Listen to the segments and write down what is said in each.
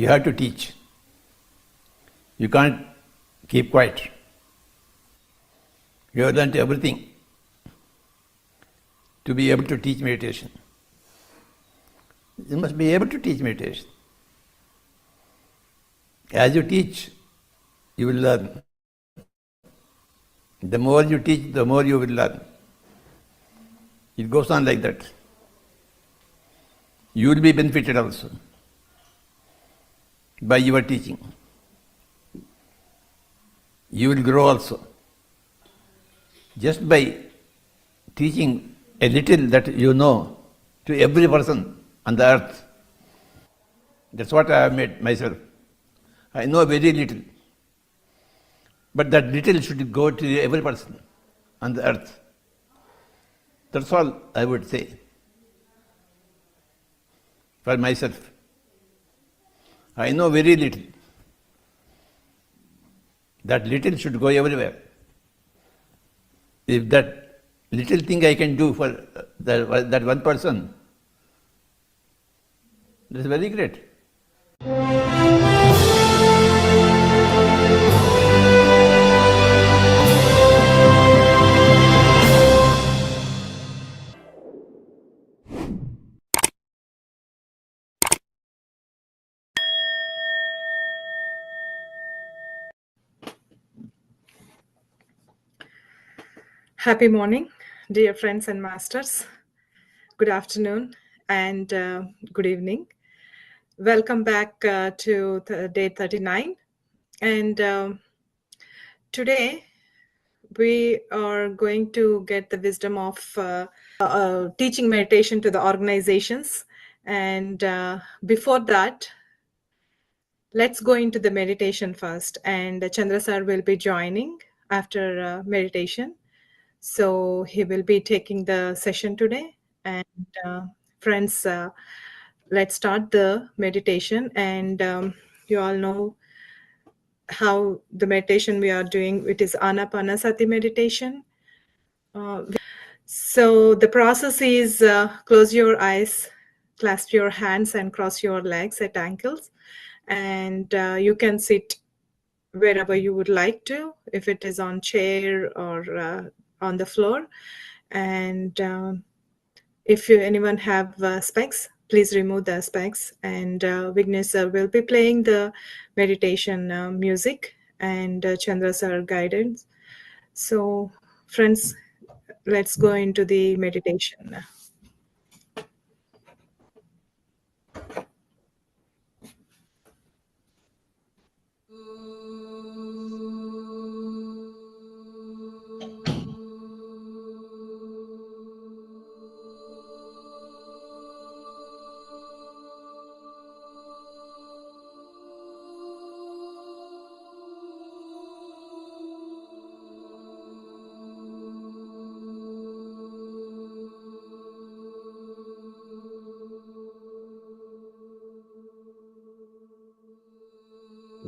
You have to teach. You can't keep quiet. You have learned everything to be able to teach meditation. You must be able to teach meditation. As you teach, you will learn. The more you teach, the more you will learn. It goes on like that. You will be benefited also by your teaching. You will grow also. Just by teaching a little that you know to every person on the earth. That's what I have made myself. I know very little. But that little should go to every person on the earth. That's all I would say for myself. I know very little. That little should go everywhere. If that little thing I can do for that one person, that's very great. Happy morning, dear friends and masters. Good afternoon and good evening. Welcome back to day 39. And today we are going to get the wisdom of teaching meditation to the organizations. And before that, let's go into the meditation first. And Chandra sir will be joining after meditation. So he will be taking the session today. And friends, let's start the meditation. And you all know how the meditation we are doing. It is Anapanasati meditation. So the process is close your eyes, clasp your hands and cross your legs at ankles. And you can sit wherever you would like to, if it is on chair or on the floor. And if anyone have specs, please remove the specs. And Vignesh sir will be playing the meditation music and Chandra sir guidance. So friends, let's go into the meditation.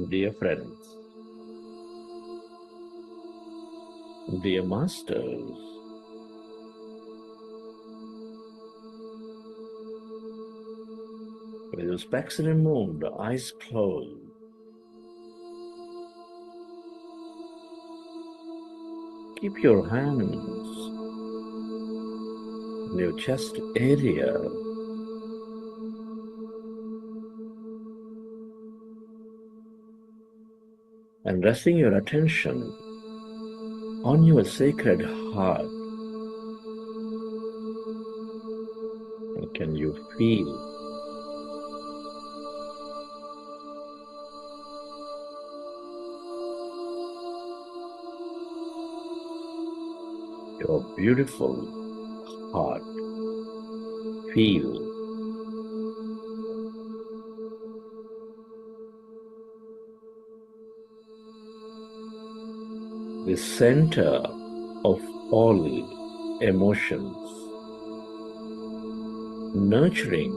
Dear friends, dear masters, with the specs removed, eyes closed, keep your hands in your chest area. And resting your attention on your sacred heart. And can you feel your beautiful heart? Feel the center of all emotions, nurturing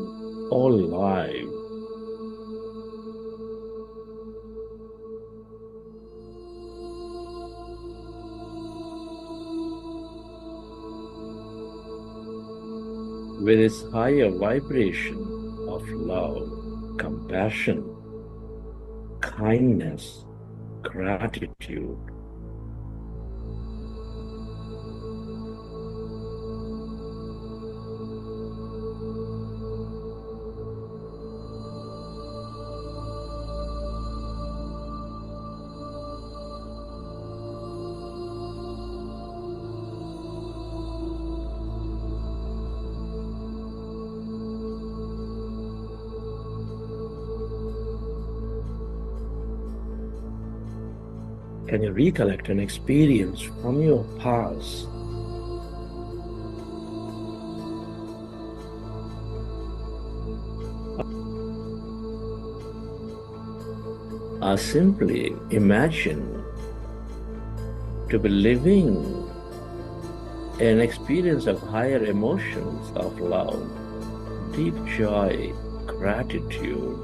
all life. With its higher vibration of love, compassion, kindness, gratitude. Can you recollect an experience from your past or simply imagine to be living an experience of higher emotions of love, deep joy, gratitude?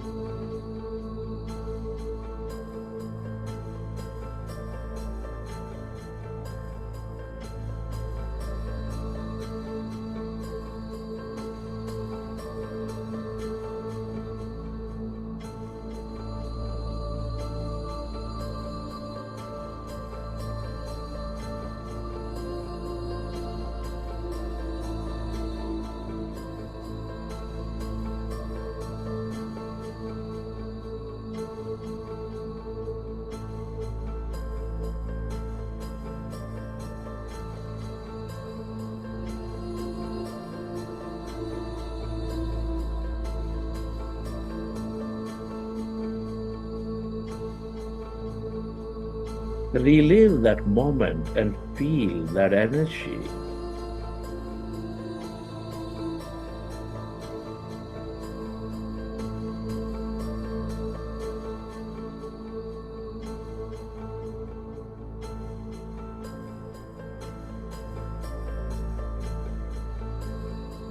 Relive that moment and feel that energy.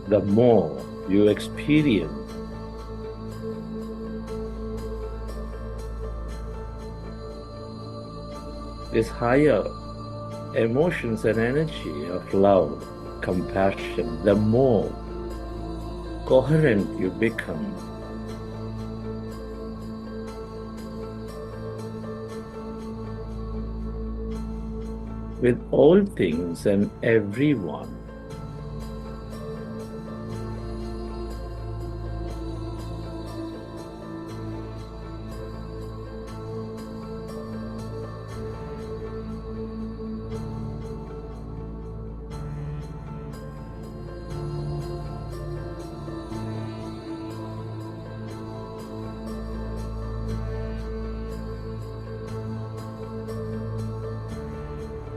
The more you experience this higher emotions and energy of love, compassion, the more coherent you become. With all things and everyone.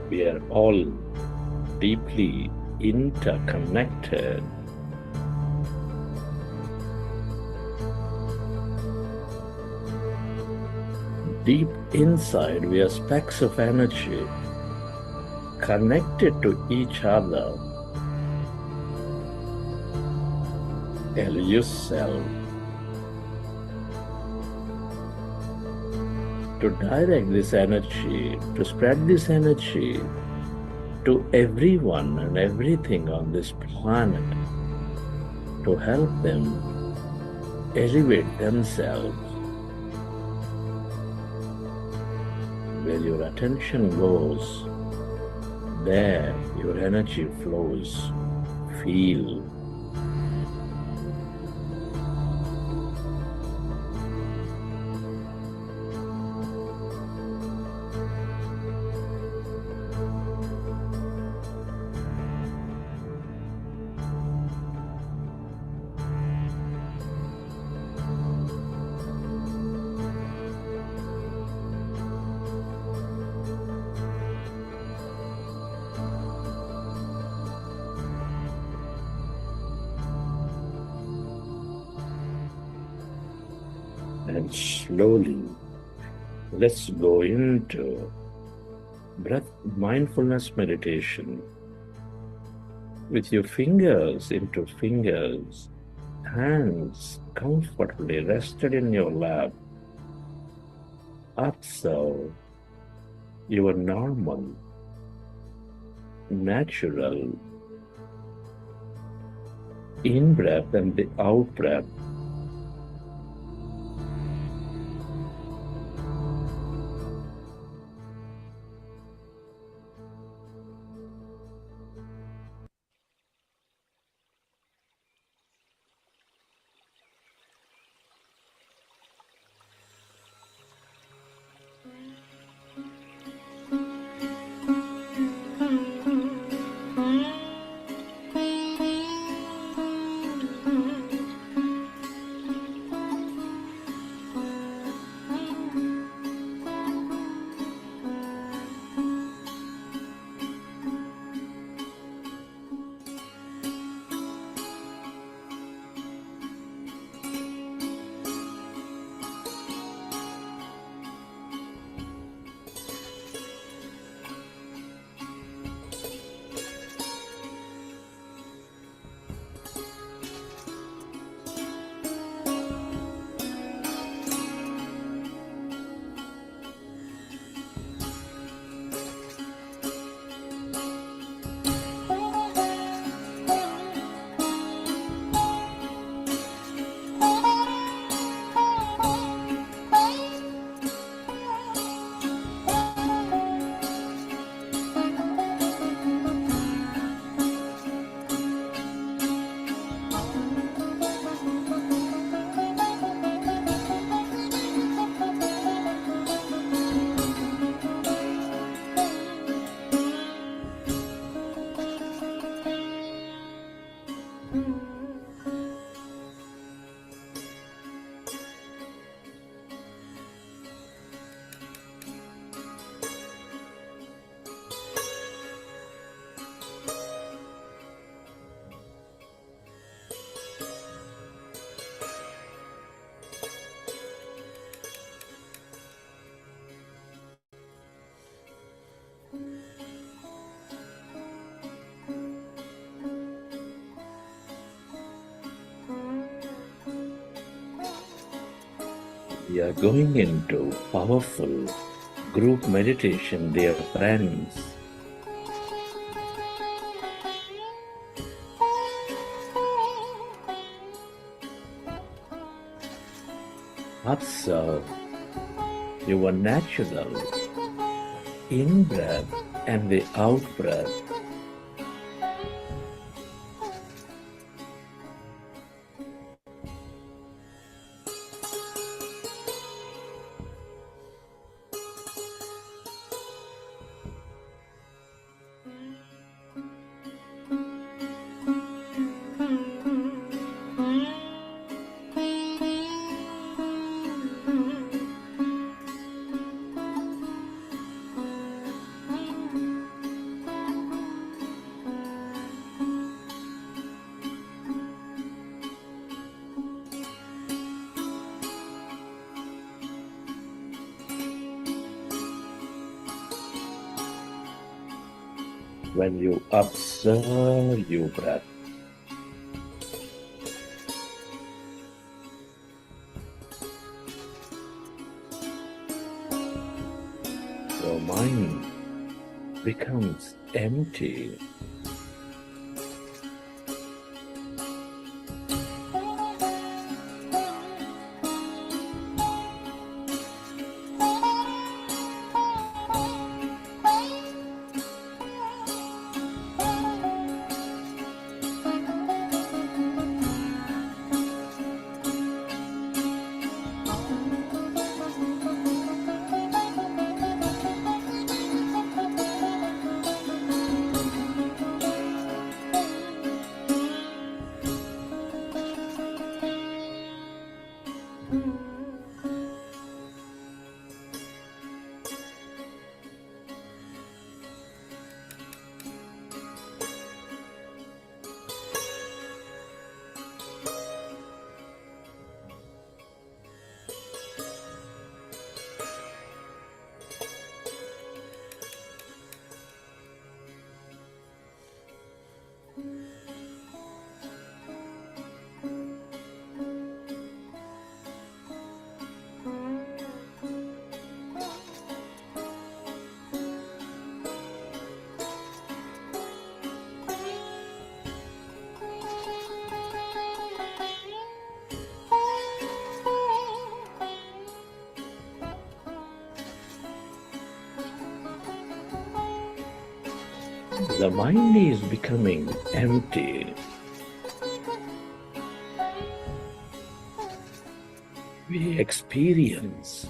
We are all deeply interconnected. Deep inside, we are specks of energy connected to each other. Yourself to direct this energy, to spread this energy to everyone and everything on this planet, to help them elevate themselves. Where your attention goes, there your energy flows. Feel. And slowly, let's go into breath-mindfulness meditation with your fingers into fingers, hands comfortably rested in your lap. Observe your normal, natural in-breath and the out-breath. We are going into powerful group meditation, dear friends. Observe your natural in-breath and the out-breath. When you observe your breath, your mind becomes empty. The mind is becoming empty. We experience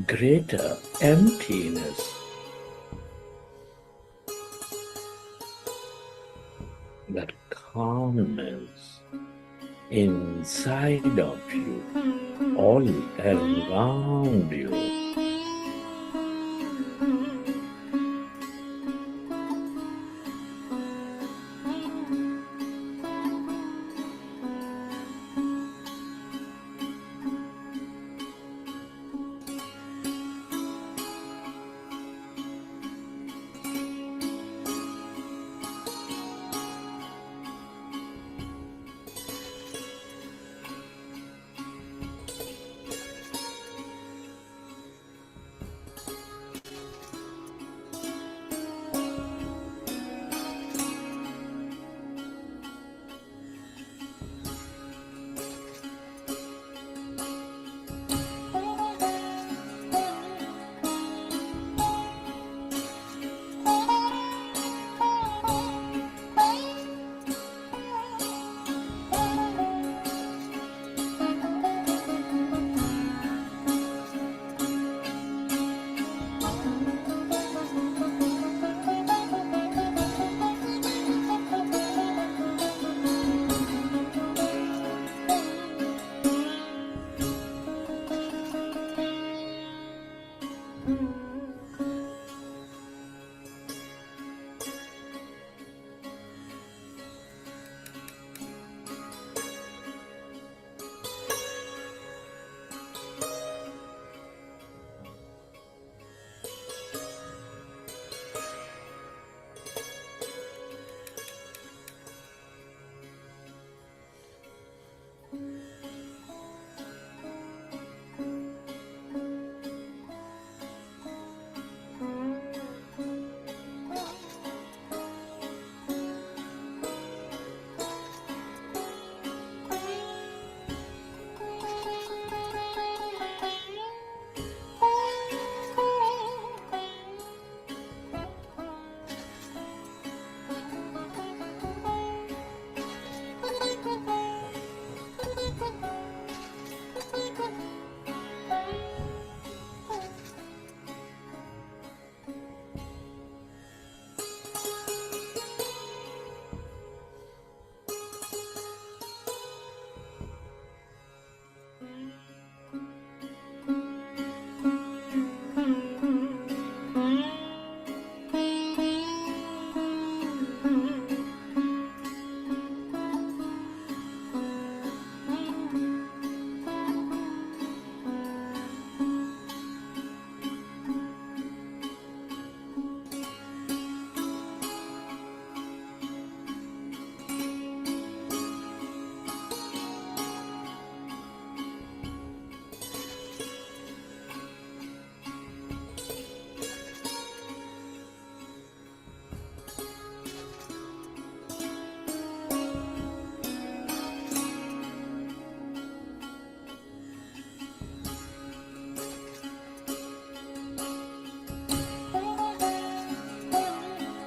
greater emptiness. That calmness inside of you, all around you.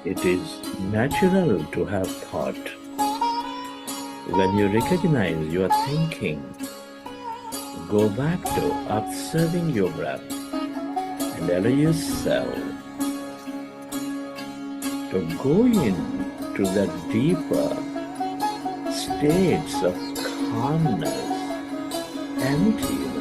It is natural to have thought. When you recognize your thinking, go back to observing your breath and allow yourself to go into the deeper states of calmness, emptiness.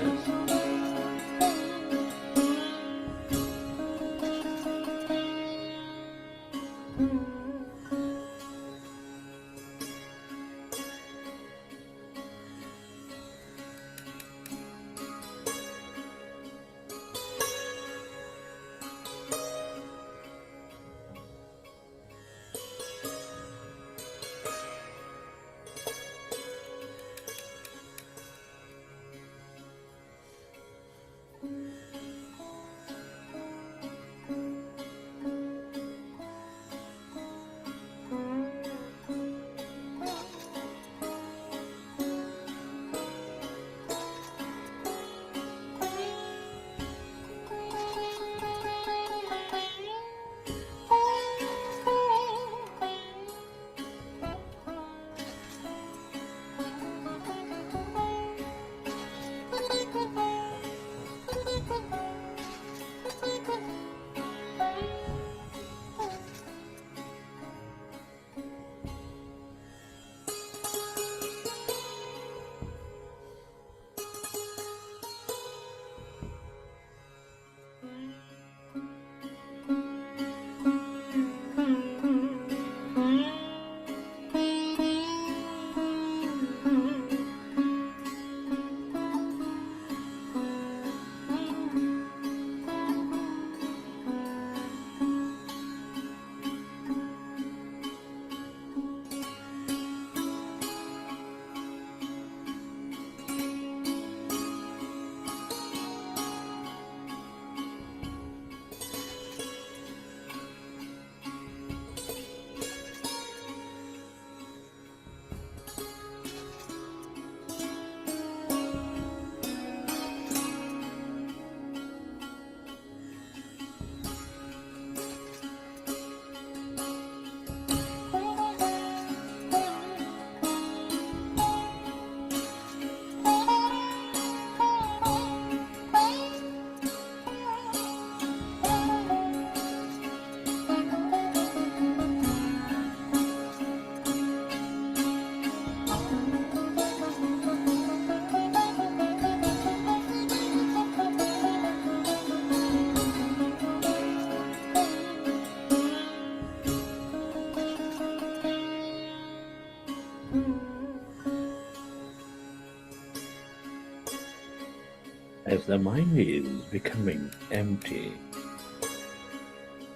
As the mind is becoming empty,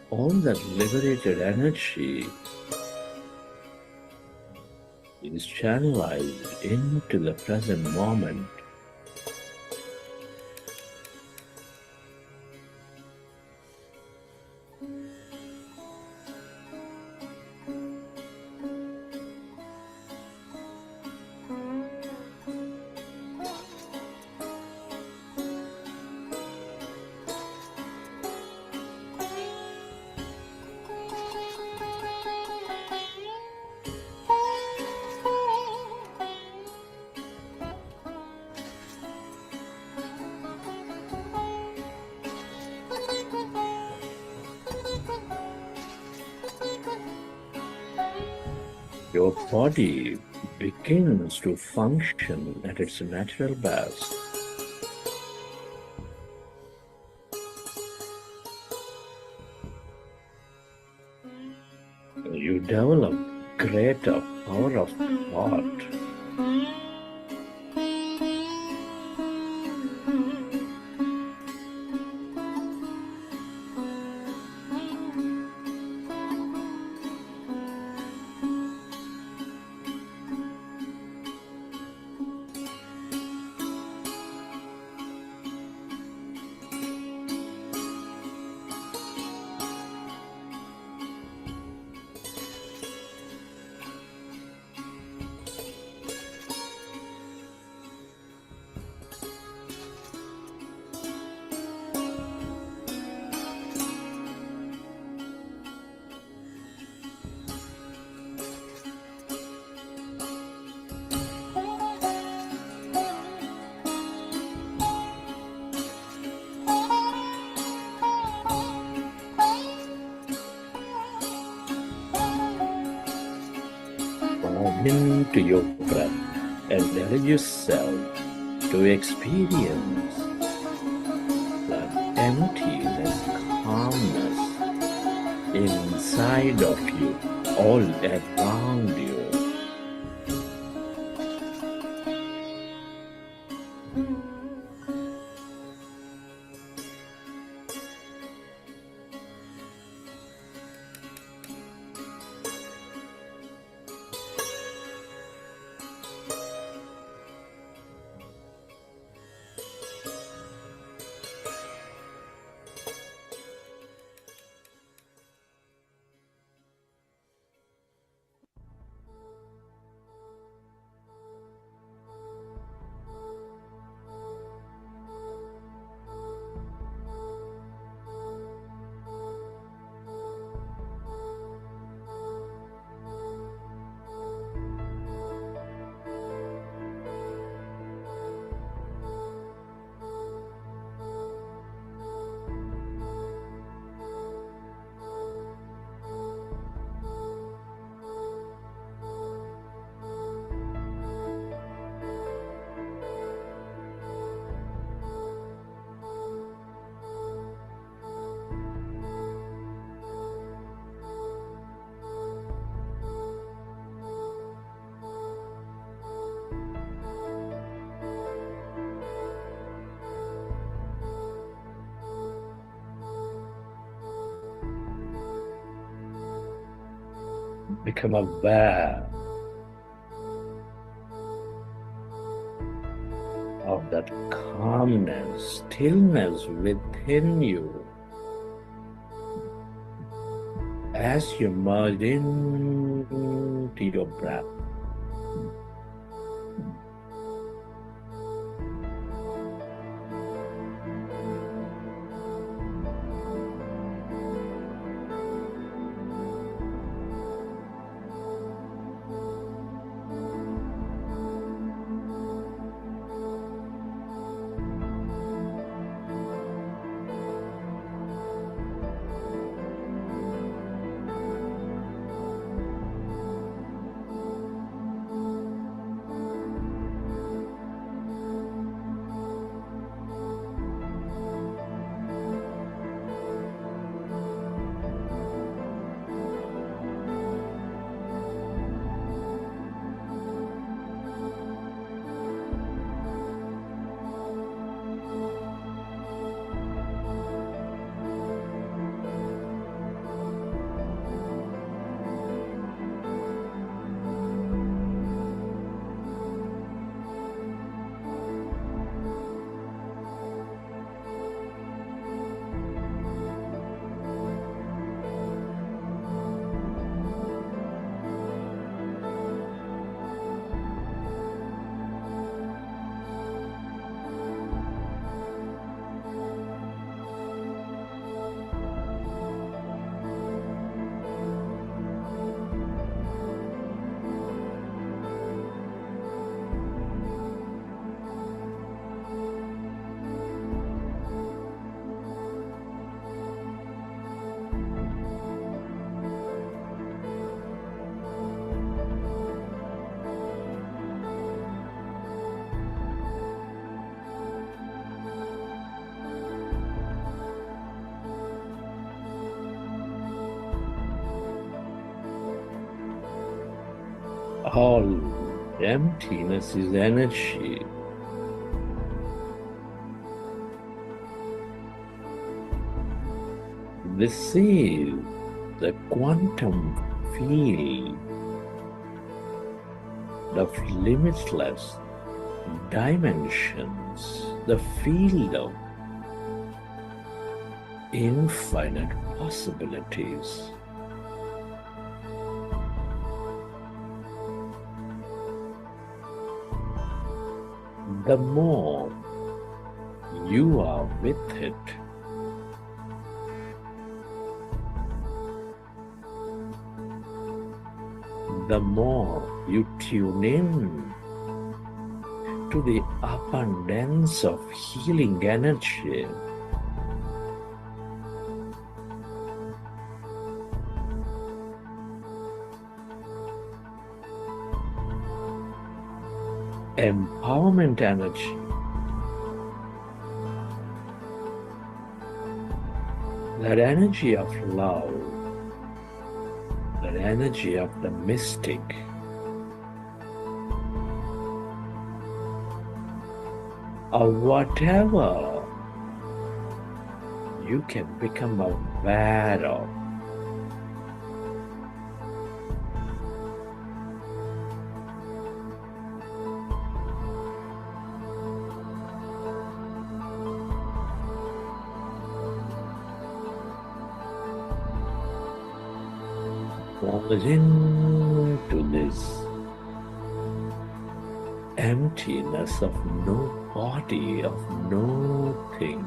all that liberated energy is channelized into the present moment. Your body begins to function at its natural best. You develop greater power of thought. into your breath and allow yourself to experience that emptiness, calmness inside of you, all around you. Become aware of that calmness, stillness within you as you merge into your breath. All emptiness is energy. This is the quantum field of limitless dimensions, the field of infinite possibilities. The more you are with it, the more you tune in to the abundance of healing energy. empowerment energy. That energy of love, that energy of the mystic, or whatever you can become aware of. Falls into this emptiness of no body, of no thing.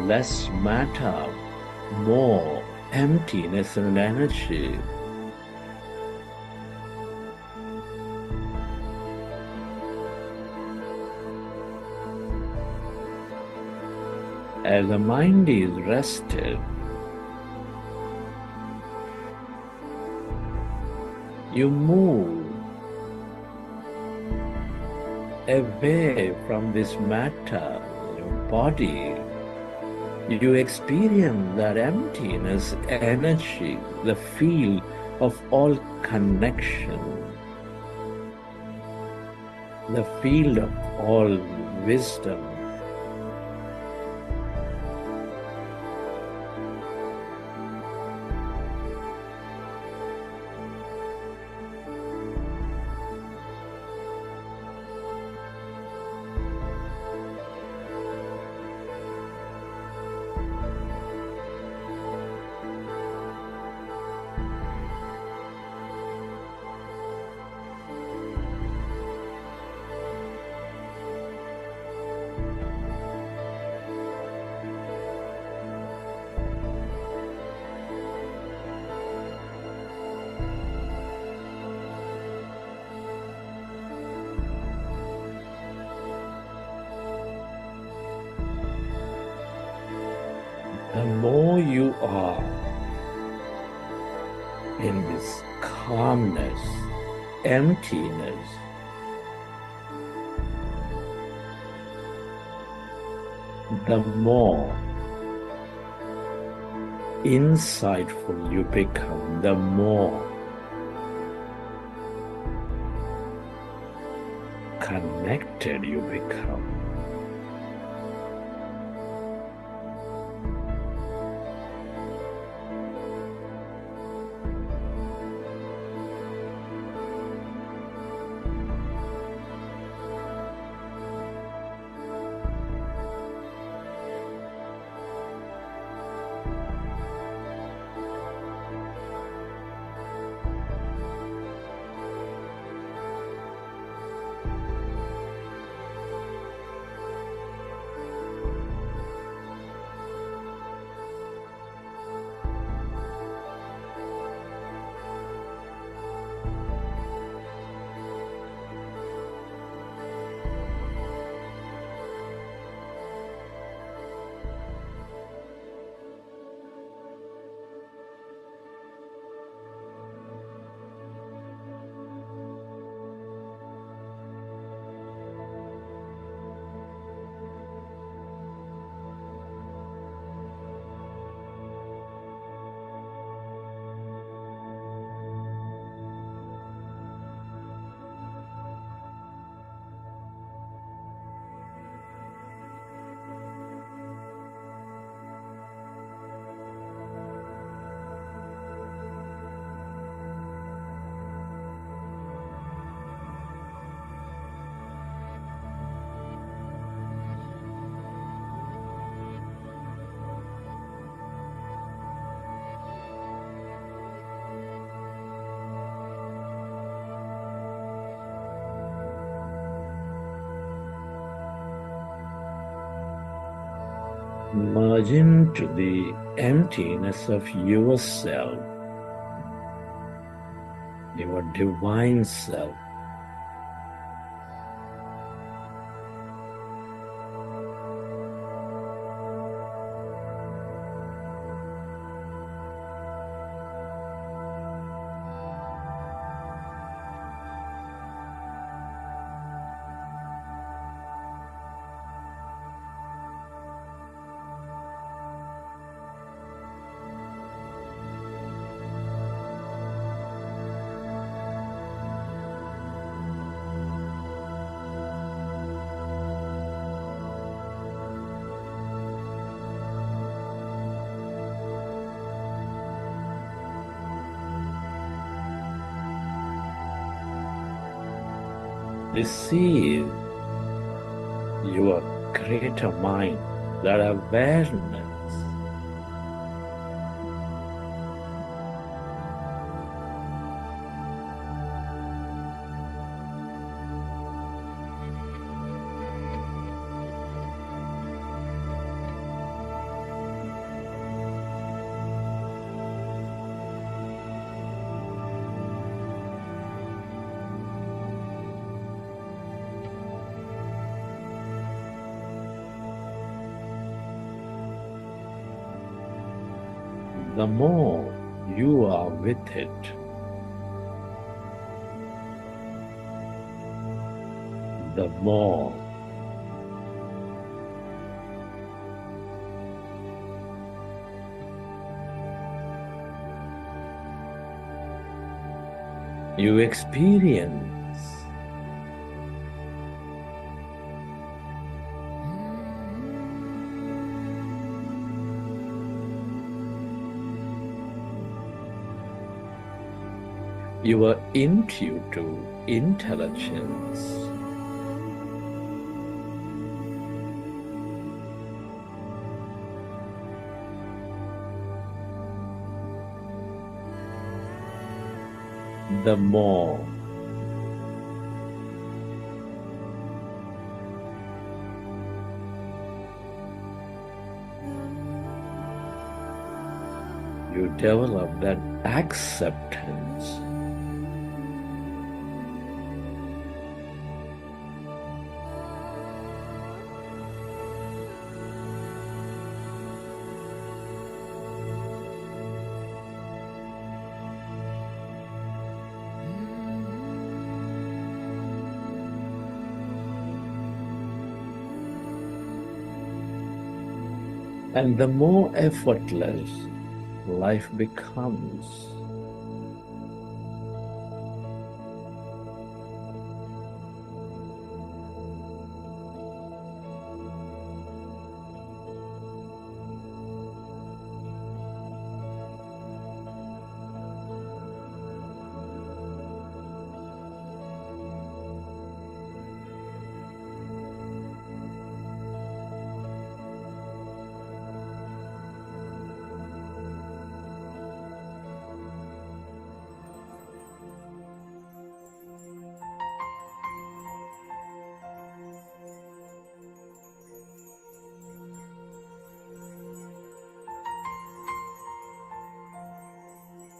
Less matter, more emptiness and energy. As the mind is rested, you move away from this matter, your body. You experience that emptiness, energy, the feel of all connection, the field of all wisdom. The more you are in this calmness, emptiness, the more insightful you become, the more connected you become. Merge into the emptiness of yourself, your divine self. Receive your greater mind, that awareness. the more you are with it, the more you experience your intuitive intelligence. The more you develop that acceptance, and the more effortless life becomes.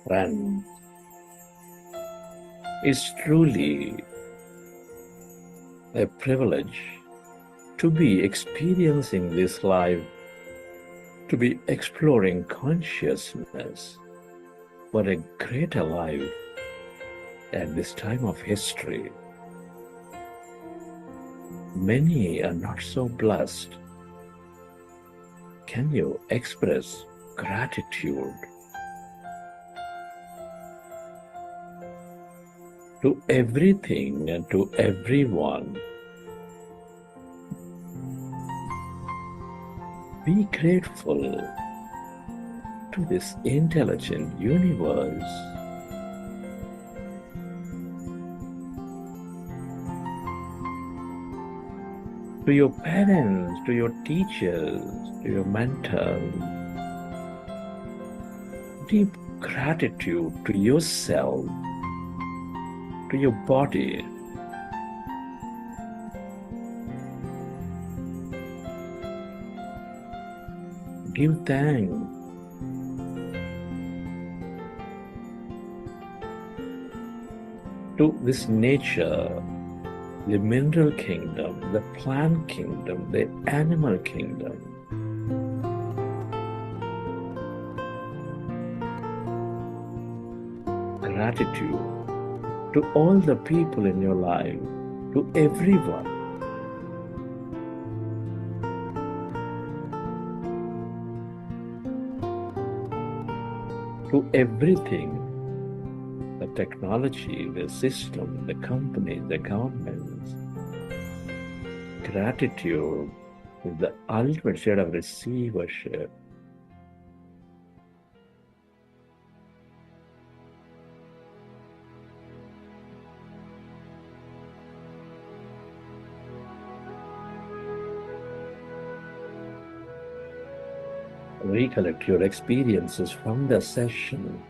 Friends, it's truly a privilege to be experiencing this life, to be exploring consciousness for a greater life at this time of history. Many are not so blessed. Can you express gratitude to everything and to everyone? Be grateful to this intelligent universe. To your parents, to your teachers, to your mentors. Deep gratitude to yourself, to your body. Give thanks to this nature, the mineral kingdom, the plant kingdom, the animal kingdom. Gratitude to all the people in your life, to everyone. To everything, the technology, the system, the company, the governments. Gratitude is the ultimate state of receivership. Recollect your experiences from the session,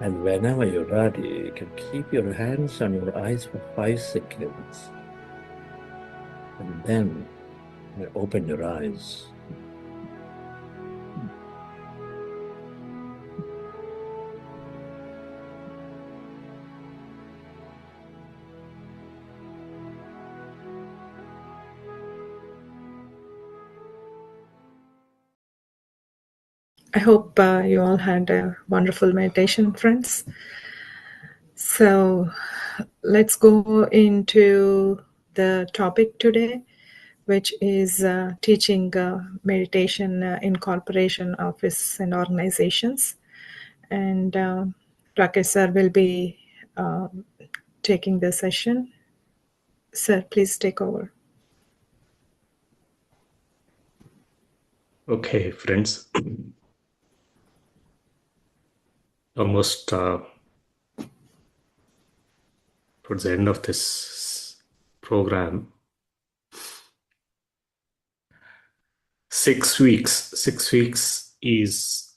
and whenever you're ready, you can keep your hands on your eyes for 5 seconds, and then you open your eyes. I hope you all had a wonderful meditation, friends. So let's go into the topic today, which is teaching meditation in corporation, office, and organizations. And Rakesh sir will be taking the session. Sir, please take over. Okay, friends. Almost towards the end of this program. 6 weeks. 6 weeks is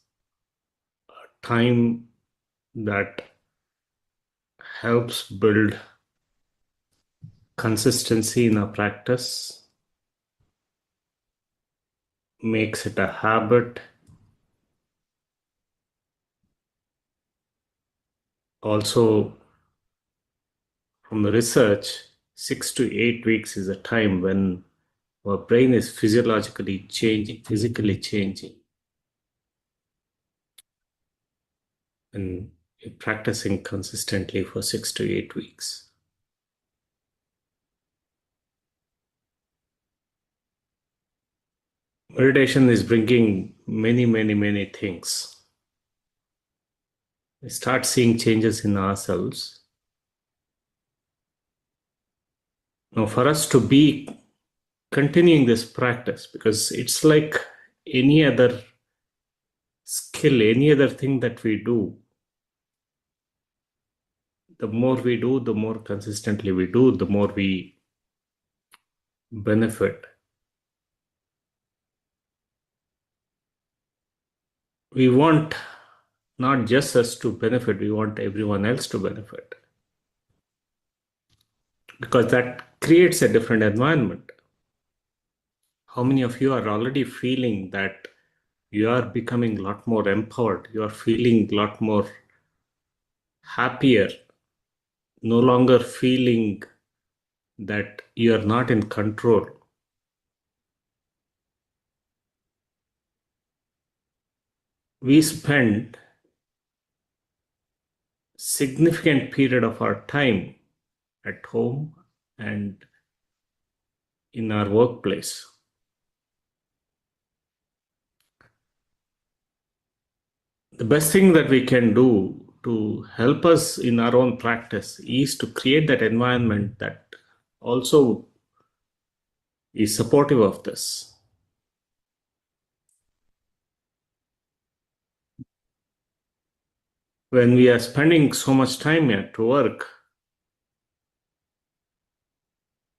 a time that helps build consistency in our practice, makes it a habit. Also, from the research, 6 to 8 weeks is a time when our brain is physiologically changing, physically changing. And practicing consistently for 6 to 8 weeks. Meditation is bringing many things. We start seeing changes in ourselves. Now, for us to be continuing this practice, because it's like any other skill, any other thing that we do, the more we do, the more consistently we do, the more we benefit. We want not just us to benefit, we want everyone else to benefit. Because that creates a different environment. How many of you are already feeling that you are becoming a lot more empowered? You are feeling a lot more happier, no longer feeling that you are not in control. We spend significant period of our time at home and in our workplace. The best thing that we can do to help us in our own practice is to create that environment that also is supportive of this. When we are spending so much time at work,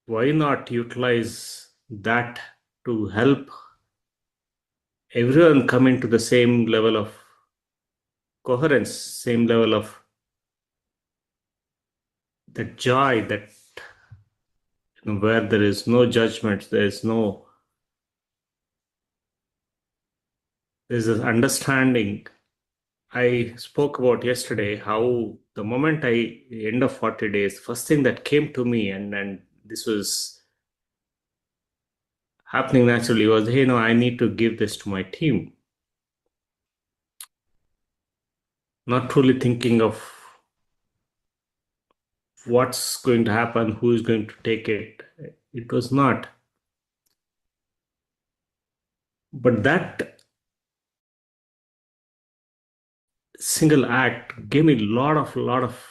why not utilize that to help everyone come into the same level of coherence, same level of that joy, that where there is no judgment, there's this understanding. I spoke about yesterday how the moment I end of 40 days, first thing that came to me, and this was happening naturally, was, hey, no, I need to give this to my team. Not truly thinking of what's going to happen, who is going to take it. It was not. But that single act gave me a lot of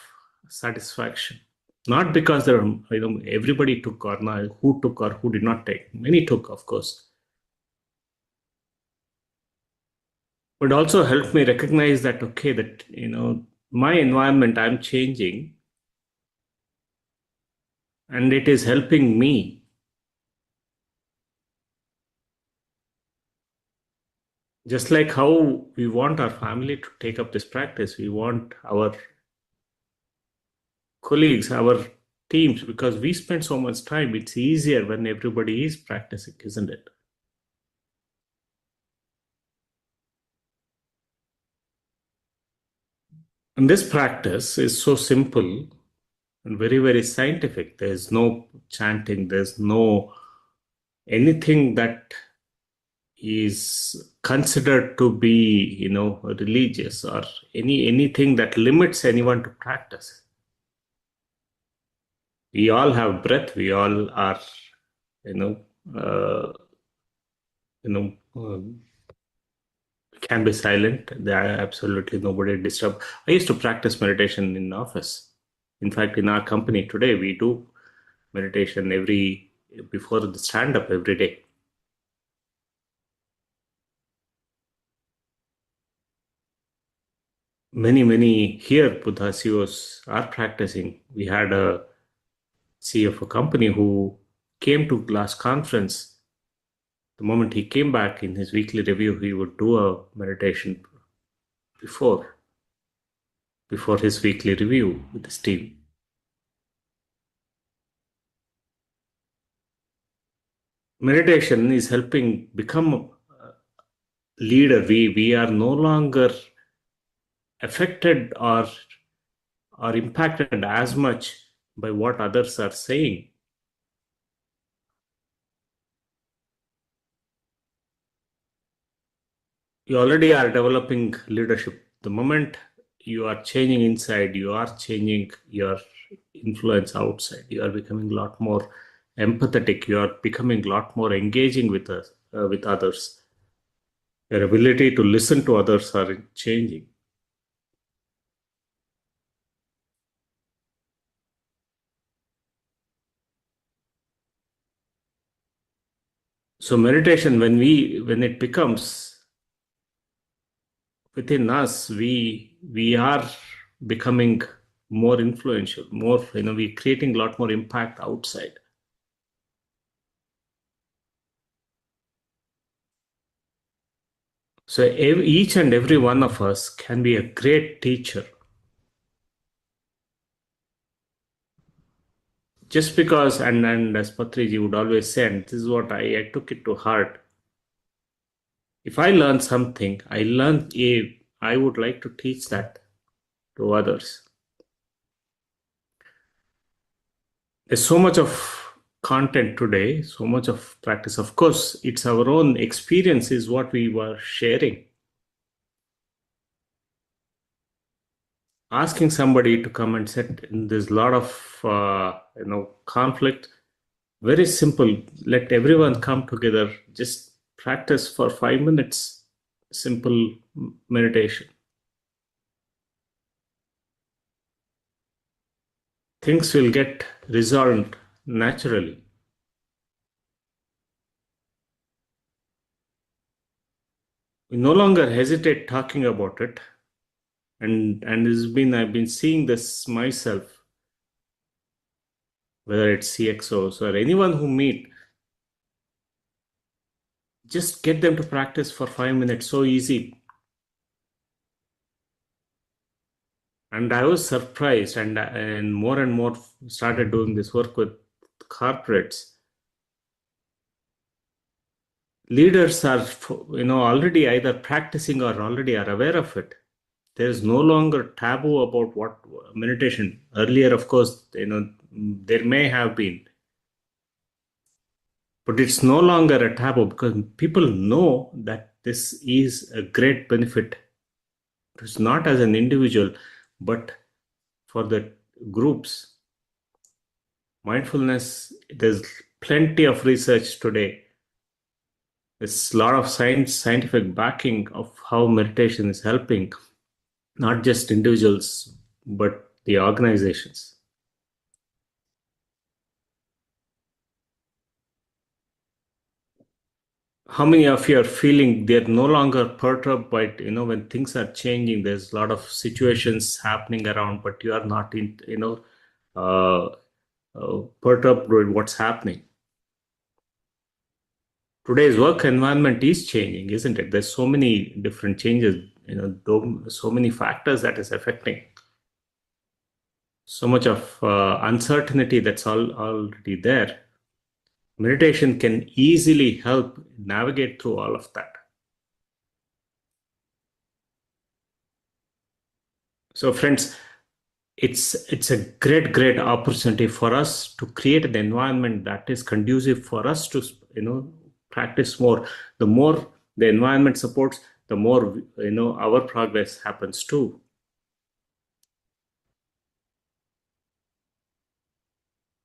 satisfaction. Not because there are, everybody took or not, who took or who did not take. Many took, of course. But also helped me recognize that, okay, that, my environment, I'm changing, and it is helping me. Just like how we want our family to take up this practice, we want our colleagues, our teams, because we spend so much time, it's easier when everybody is practicing, isn't it? And this practice is so simple and very scientific. There's no chanting, there's no anything that is considered to be, religious or anything that limits anyone to practice. We all have breath. We all are, uh, can be silent. There are absolutely nobody disturb. I used to practice meditation in office. In fact, in our company today, we do meditation before the stand-up every day. Many here Buddha CEOs are practicing. We had a CEO of a company who came to last conference. The moment he came back in his weekly review, he would do a meditation before his weekly review with his team. Meditation is helping become a leader. We are no longer affected or impacted as much by what others are saying. You already are developing leadership. The moment you are changing inside, you are changing your influence outside. You are becoming a lot more empathetic. You are becoming a lot more engaging with others. Your ability to listen to others are changing. So meditation, when it becomes within us, we are becoming more influential, more, we're creating a lot more impact outside. So each and every one of us can be a great teacher. Just because, and as Patriji would always say, and this is what I took it to heart. If I learn something, I would like to teach that to others. There's so much of content today, so much of practice. Of course, it's our own experience is what we were sharing. Asking somebody to come and sit, there's a lot of conflict. Very simple. Let everyone come together. Just practice for 5 minutes. Simple meditation. Things will get resolved naturally. We no longer hesitate talking about it. And I've been seeing this myself, whether it's CXOs or anyone who meet, just get them to practice for 5 minutes. So easy. And I was surprised, and more started doing this work with corporates. Leaders are, already either practicing or already are aware of it. There is no longer taboo about what meditation. Earlier, of course, there may have been, but it's no longer a taboo because people know that this is a great benefit. It's not as an individual, but for the groups. Mindfulness, there's plenty of research today. There's a lot of scientific backing of how meditation is helping not just individuals, but the organizations. How many of you are feeling they're no longer perturbed by, when things are changing, there's a lot of situations happening around, but you are not perturbed with what's happening. Today's work environment is changing, isn't it? There's so many different changes, so many factors that is affecting. So much of uncertainty that's already there. Meditation can easily help navigate through all of that. So friends, it's a great opportunity for us to create an environment that is conducive for us to, practice more, the more the environment supports, the more our progress happens too.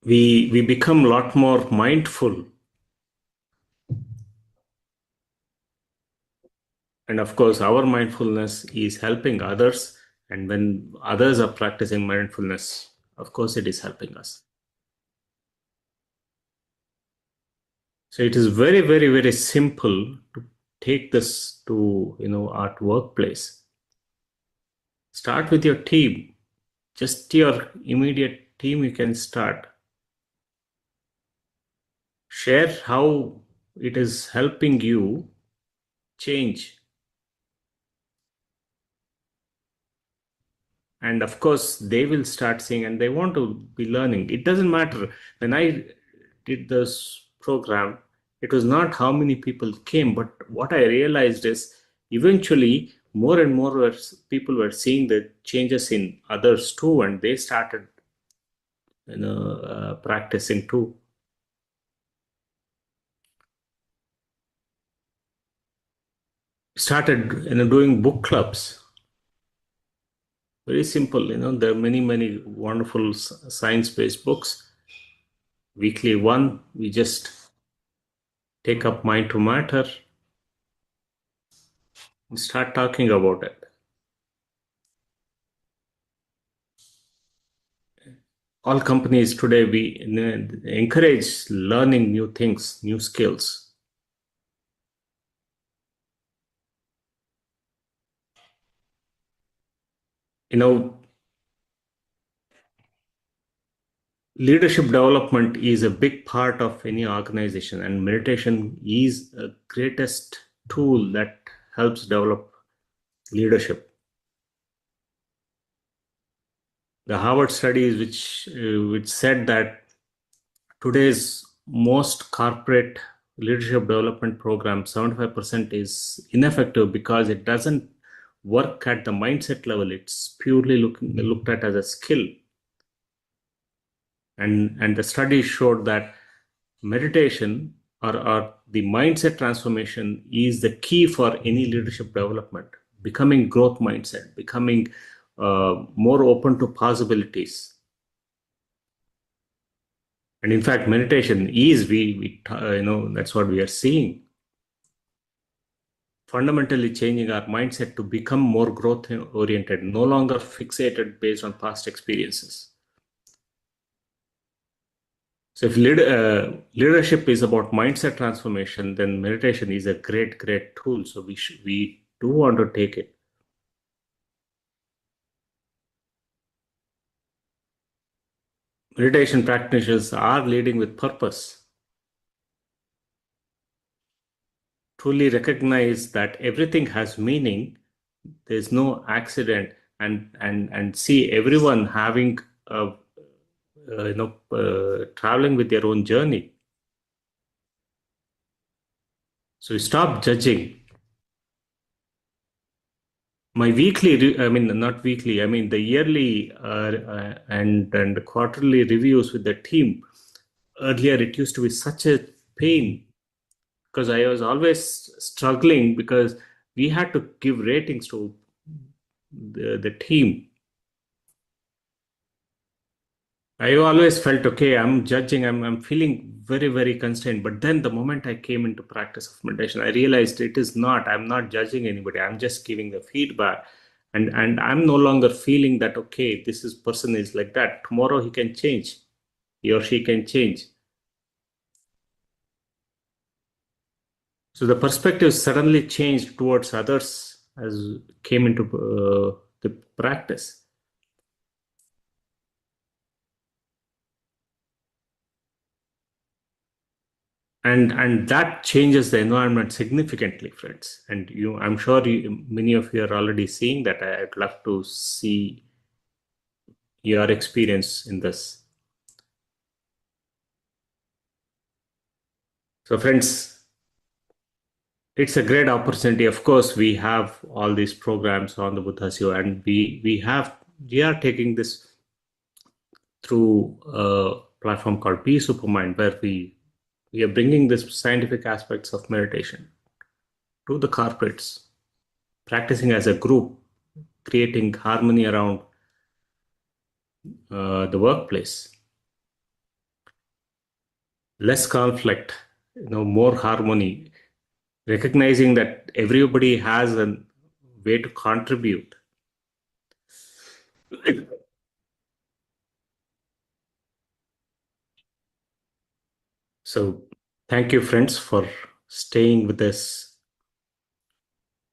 We become a lot more mindful. And of course, our mindfulness is helping others. And when others are practicing mindfulness, of course, it is helping us. So it is very, very, very simple to take this to, our workplace. Start with your team. Just your immediate team, you can start. Share how it is helping you change. And of course, they will start seeing and they want to be learning. It doesn't matter. When I did this program, it was not how many people came, but what I realized is eventually more and more people were seeing the changes in others too, and they started practicing too. Started doing book clubs. Very simple, there are many, many wonderful science-based books. Weekly one, we just take up mind to matter and start talking about it. All companies today, we encourage learning new things, new skills. Leadership development is a big part of any organization, and meditation is the greatest tool that helps develop leadership. The Harvard studies which said that today's most corporate leadership development program, 75% is ineffective because it doesn't work at the mindset level. It's purely looked at as a skill. And the study showed that meditation or the mindset transformation is the key for any leadership development, becoming growth mindset, becoming more open to possibilities. And in fact, meditation is, that's what we are seeing. Fundamentally changing our mindset to become more growth oriented, no longer fixated based on past experiences. So if leadership is about mindset transformation, then meditation is a great, great tool. So we do want to take it. Meditation practitioners are leading with purpose. Truly recognize that everything has meaning. There's no accident, and see everyone having traveling with their own journey. So we stop judging. My weekly, not weekly, the yearly and quarterly reviews with the team. Earlier, it used to be such a pain because I was always struggling because we had to give ratings to the team. I always felt, okay, I'm judging, I'm feeling very, very constrained. But then the moment I came into practice of meditation, I realized I'm not judging anybody. I'm just giving the feedback. And I'm no longer feeling that, okay, person is like that. Tomorrow he can change. He or she can change. So the perspective suddenly changed towards others as came into the practice. And that changes the environment significantly, friends. And I'm sure many of you are already seeing that. I'd love to see your experience in this. So friends, it's a great opportunity. Of course, we have all these programs on the Buddha's Yoga, and we are taking this through a platform called Be Supermind, where we we are bringing this scientific aspects of meditation to the corporates, practicing as a group, creating harmony around the workplace, less conflict, more harmony, recognizing that everybody has a way to contribute. So thank you, friends, for staying with us.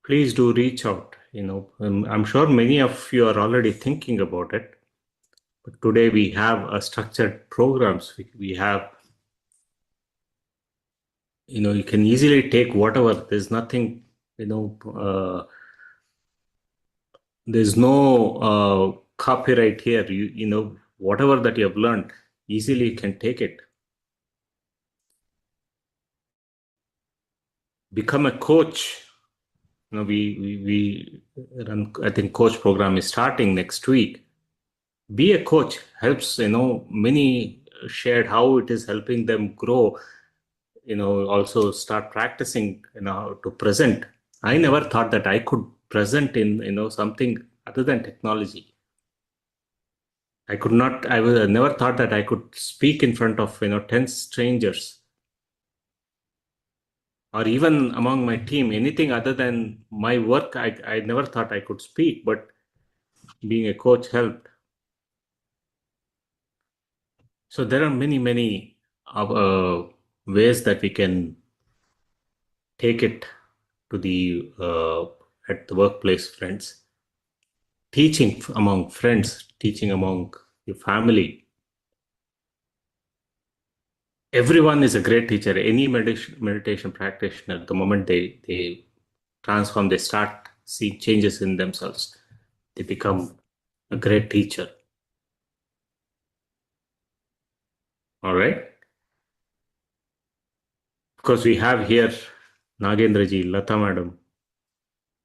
Please do reach out. I'm sure many of you are already thinking about it. But today we have a structured programs. We have, you can easily take whatever. There's nothing, there's no copyright here. Whatever that you have learned, easily you can take it. Become a coach. We run, I think coach program is starting next week. Be a coach helps, many shared how it is helping them grow, also start practicing, to present. I never thought that I could present in, something other than technology. I never thought that I could speak in front of, 10 strangers, or even among my team, anything other than my work. I never thought I could speak, but being a coach helped. So there are many ways that we can take it to the at the workplace, friends. Teaching among friends, teaching among your family. Everyone is a great teacher. Any meditation practitioner, the moment they transform, they start seeing changes in themselves, they become a great teacher. All right. Of course, we have here Nagendra ji, Lata madam.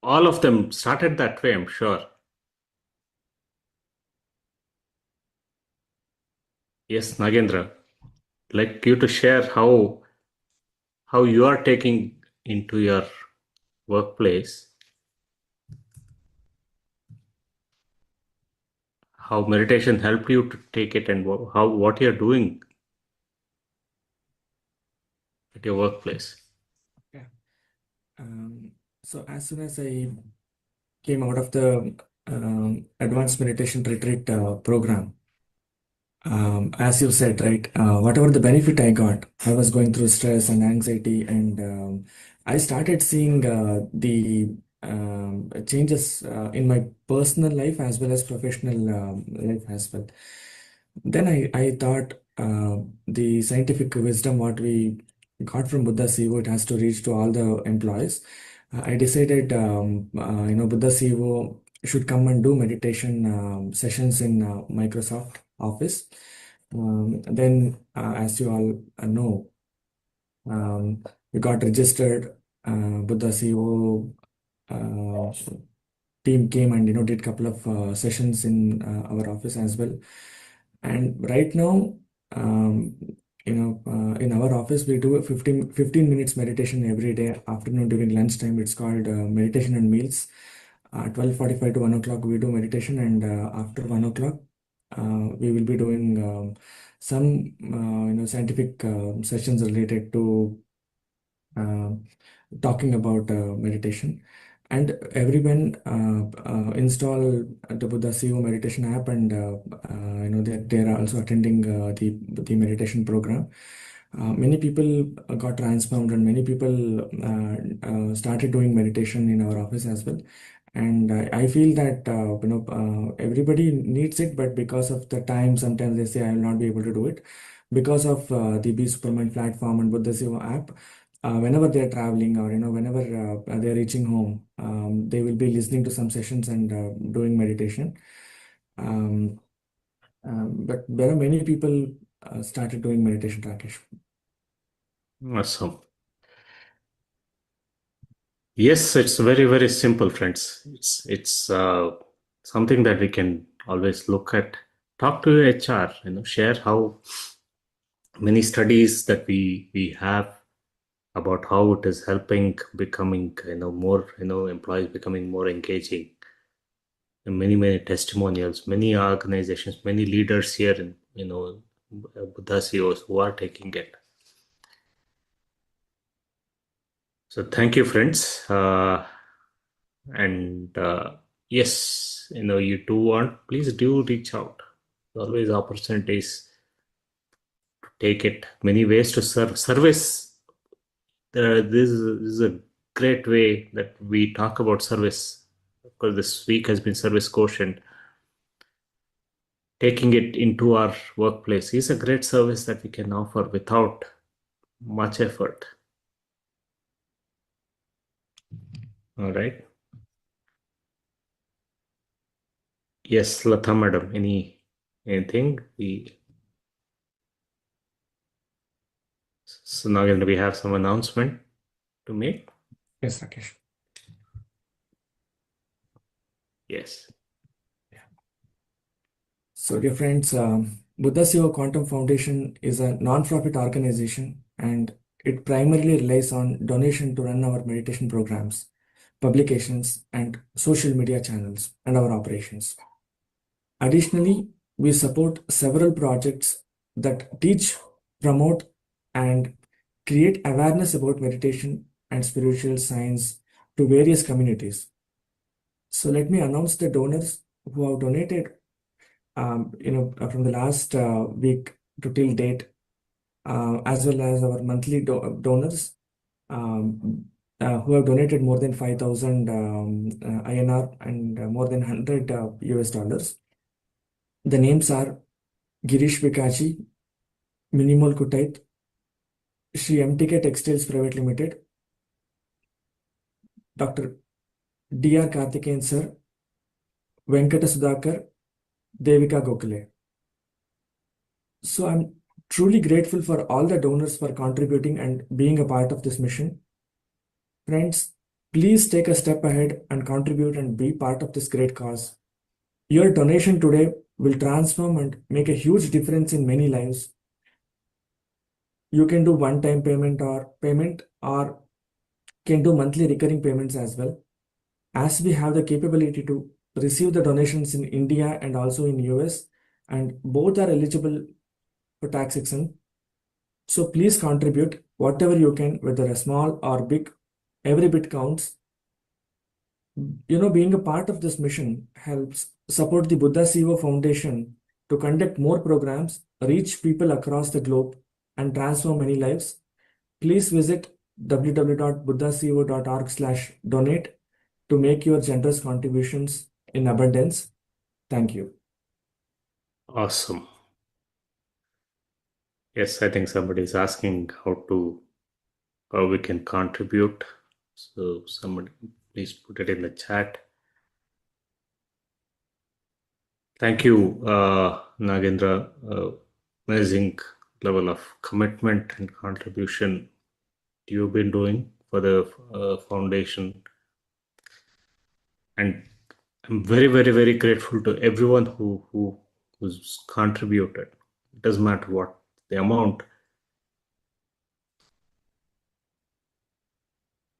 All of them started that way, I'm sure. Yes, Nagendra, like you to share how you are taking into your workplace, how meditation helped you to take it, and what you're doing at your workplace. Yeah. So as soon as I came out of the advanced meditation retreat program, as you said, right, whatever the benefit I got, I was going through stress and anxiety, and I started seeing the changes in my personal life as well as professional life as well. Then I thought the scientific wisdom what we got from Buddha CEO, it has to reach to all the employees. I decided, Buddha CEO should come and do meditation sessions in Microsoft Office. Then, as you all know, we got registered. Buddha CEO team came and did couple of sessions in our office as well. And right now, in our office, we do a 15 minutes meditation every day afternoon during lunchtime. It's called meditation and meals. 12:45 to 1 o'clock, we do meditation, and after 1 o'clock, we will be doing some scientific sessions related to talking about meditation. And everyone install the Buddha CEO meditation app, and they are also attending the meditation program. Many people got transformed, and many people started doing meditation in our office as well. And I feel that everybody needs it, but because of the time, sometimes they say I will not be able to do it. Because of the Be Superman platform and Buddha CEO app, whenever they're traveling, or whenever they're reaching home, they will be listening to some sessions and doing meditation. But there are many people started doing meditation, Rakesh. Awesome. Yes, it's very simple, friends. It's something that we can always look at. Talk to your HR, share how many studies that we have about how it is helping becoming, more, employees becoming more engaging. And many testimonials, many organizations, many leaders here in, Buddha CEOs who are taking it. So thank you, friends. And yes, you do want, please do reach out. Always opportunities to take it. Many ways to serve. Service. This is a great way that we talk about service. Of course, this week has been service quotient. Taking it into our workplace is a great service that we can offer without much effort. All right. Yes, Latha madam, anything? So now we have some announcement to make. Yes, Rakesh. Yes. So, dear friends, Buddha Seva Quantum Foundation is a non-profit organization, and it primarily relies on donation to run our meditation programs, publications, and social media channels, and our operations. Additionally, we support several projects that teach, promote, and create awareness about meditation and spiritual science to various communities. So let me announce the donors who have donated, from the last week to till date, as well as our monthly donors who have donated more than 5,000 INR and more than 100 US dollars. The names are Girish Vikachi, Minimal Kutait, Shri MTK Textiles Private Limited, Dr. D.R. Karthikeyan Sir, Venkata Sudhakar, Devika Gokhale. So I'm truly grateful for all the donors for contributing and being a part of this mission. Friends, please take a step ahead and contribute and be part of this great cause. Your donation today will transform and make a huge difference in many lives. You can do one-time payment or can do monthly recurring payments as well. As we have the capability to receive the donations in India and also in US, and both are eligible for tax exemption. So please contribute whatever you can, whether a small or big, every bit counts. Being a part of this mission helps support the Buddha CEO Foundation to conduct more programs, reach people across the globe, and transform many lives. Please visit www.buddhacevo.org/donate to make your generous contributions in abundance. Thank you. Awesome. Yes, I think somebody is asking how we can contribute. So somebody please put it in the chat. Thank you, Nagendra. Amazing level of commitment and contribution you've been doing for the foundation. And I'm very, very, very grateful to everyone who's contributed. It doesn't matter what the amount.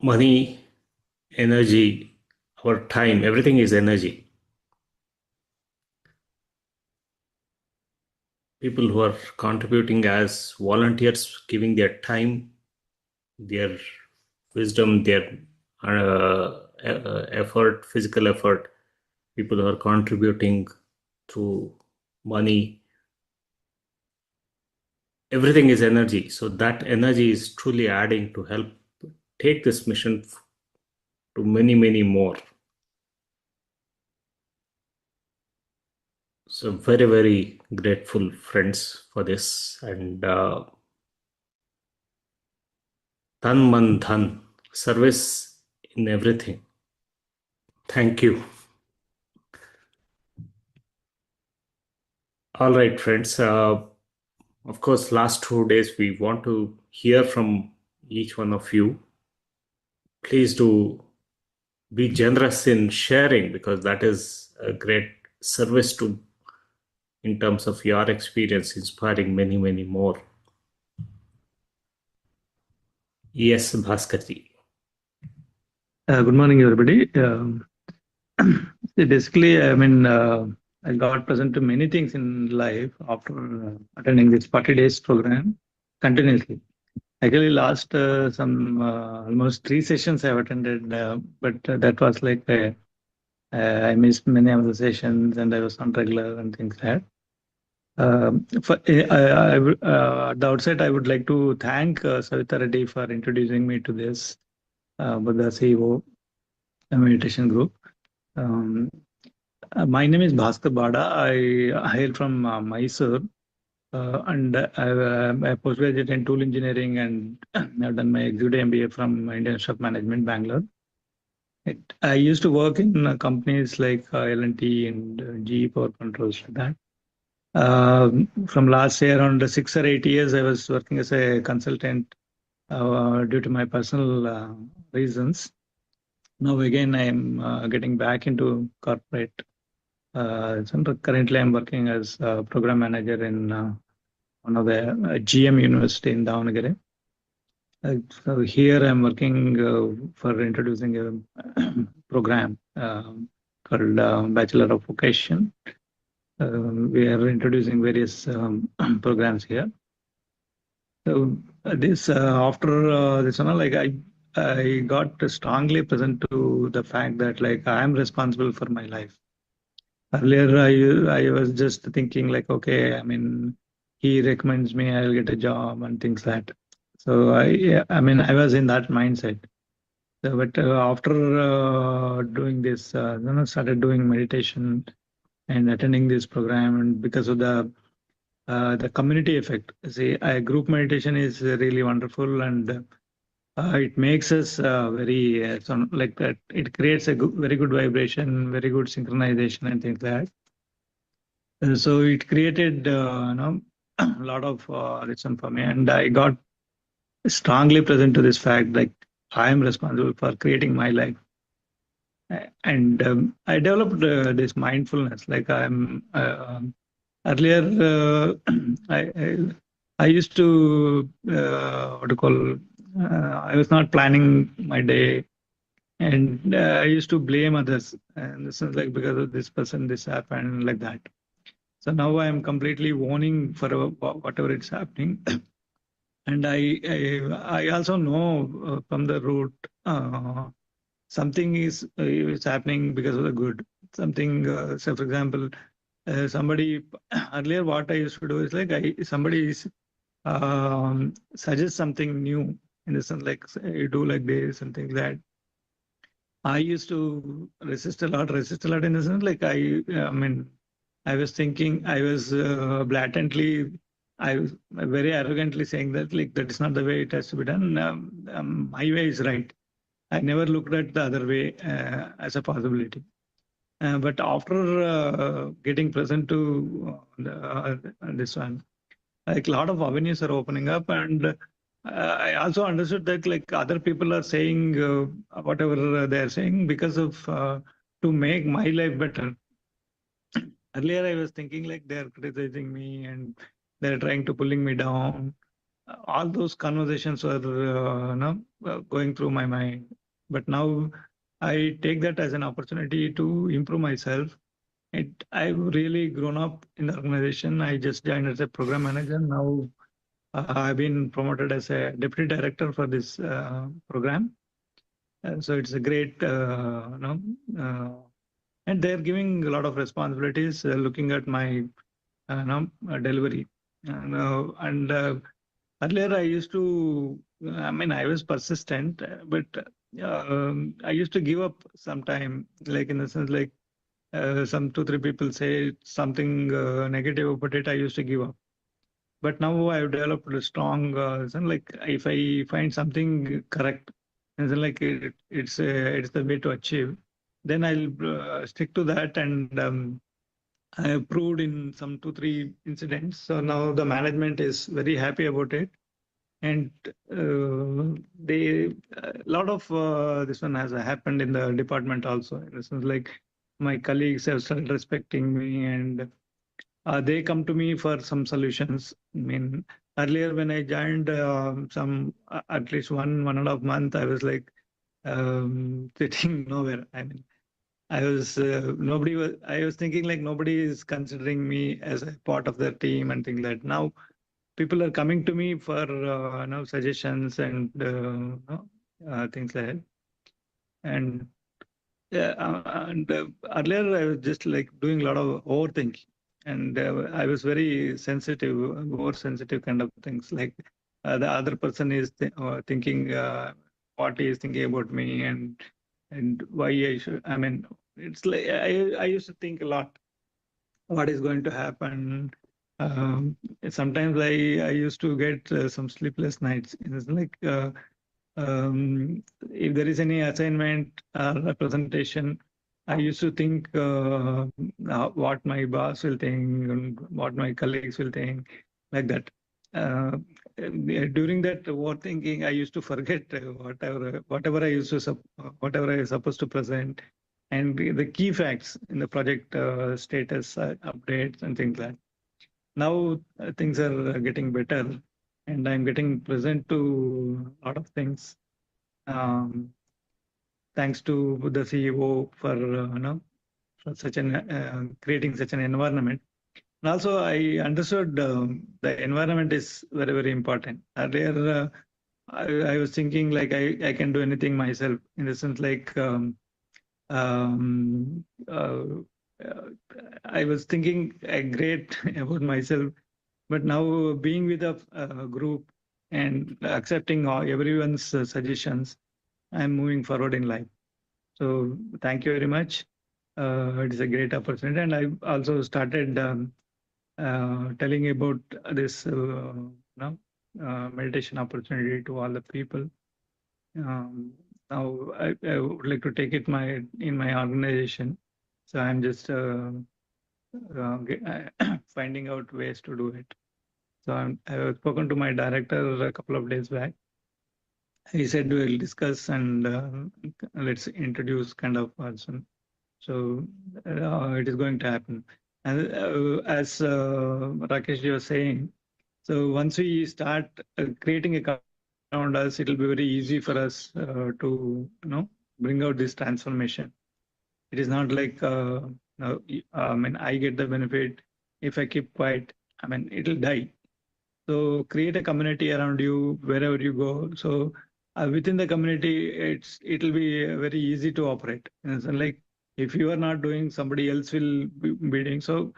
Money, energy, our time, everything is energy. People who are contributing as volunteers, giving their time, their wisdom, their effort, physical effort, people who are contributing through money, everything is energy. So that energy is truly adding to help take this mission to many, many more. So very, very grateful, friends, for this. And Tan Man Dhan, service in everything. Thank you. All right, friends. Of course, last 2 days, we want to hear from each one of you. Please do be generous in sharing, because that is a great service to, in terms of your experience, inspiring many, many more. Yes, Bhaskarji. Good morning, everybody. Basically, I got present to many things in life after attending this 40 days program continuously. Actually, last almost 3 sessions I've attended, but that was like I missed many of the sessions and I was not regular and things like that. At the outset, I would like to thank Savita Reddy for introducing me to this Buddha CEO meditation group. My name is Bhaskar Bada. I hail from Mysore, and I postgraduate in tool engineering, and I've done my executive MBA from Indian Shop Management, Bangalore. I used to work in companies like L&T and GE Power Controls, like that. From last year, around 6 or 8 years, I was working as a consultant due to my personal reasons. Now again, I am getting back into corporate. Currently, I'm working as a program manager in one of the GM University in Davangere. So here I'm working for introducing a program called Bachelor of Vocation. We are introducing various programs here. So this after this, I got strongly present to the fact that like I am responsible for my life. Earlier, I was just thinking like, okay, I mean, he recommends me, I'll get a job and things like that. So I was in that mindset. So, but after doing this, started doing meditation and attending this program, and because of the community effect. See, group meditation is really wonderful, and it makes us very like that. It creates a very good vibration, very good synchronization, and things like that. So it created a lot of reason for me, and I got strongly present to this fact like I am responsible for creating my life. And I developed this mindfulness. Like earlier, I used to what to call. I was not planning my day, and I used to blame others. And this is like because of this person, this happened, like that. So now I am completely owning for whatever it's happening. And I also know from the root something is happening because of the good. Something, say for example, somebody earlier what I used to do is like somebody is suggest something new in the sense like say, you do like this and things like that. I used to resist a lot in the sense like I was thinking I was blatantly. I was very arrogantly saying that like that is not the way it has to be done. My way is right. I never looked at the other way as a possibility. But after getting present to this one, like a lot of avenues are opening up, and I also understood that like other people are saying whatever they are saying because of to make my life better. Earlier, I was thinking like they are criticizing me and they're trying to pulling me down. All those conversations were going through my mind. But now I take that as an opportunity to improve myself. I've really grown up in the organization. I just joined as a program manager. Now I've been promoted as a deputy director for this program. So it's a great, and they're giving a lot of responsibilities, looking at my delivery. And earlier I used to, I was persistent, but I used to give up sometime, like in the sense like some 2-3 people say something negative about it, I used to give up. But now I've developed a strong, like if I find something correct, and then like it's the way to achieve, then I'll stick to that. And I have proved in some 2-3 incidents. So now the management is very happy about it, and they a lot of this one has happened in the department also. In the sense like my colleagues have started respecting me, and they come to me for some solutions. earlier when I joined at least 1.5 months, I was like sitting nowhere. I mean, I was thinking like nobody is considering me as a part of their team and things like that. Now people are coming to me for suggestions and things like that. And earlier I was just like doing a lot of overthinking, and I was very sensitive, oversensitive kind of things. Like the other person is thinking what he is thinking about me, and why I should. I mean, it's like I used to think a lot what is going to happen. Sometimes I used to get some sleepless nights. It's like if there is any assignment or a presentation, I used to think what my boss will think and what my colleagues will think, like that. During that overthinking, I used to forget whatever I was supposed to present, and the key facts in the project status updates and things like that. Now things are getting better, and I'm getting present to a lot of things. Thanks to the CEO for for creating such an environment. And also, I understood the environment is very, very important. Earlier, I was thinking like I can do anything myself, in the sense like I was thinking great about myself, but now being with a group and accepting everyone's suggestions, I'm moving forward in life. So thank you very much. It is a great opportunity, and I also started telling about this meditation opportunity to all the people. Now I would like to take it in my organization. So I'm just finding out ways to do it. So I have spoken to my director a couple of days back. He said we'll discuss and let's introduce kind of person. So it is going to happen. And as Rakesh was saying, so once we start creating a around us, it will be very easy for us to bring out this transformation. It is not like I mean, I get the benefit. If I keep quiet, I mean, it'll die. So create a community around you wherever you go. So within the community, it'll be very easy to operate. And so like if you are not doing, somebody else will be doing. So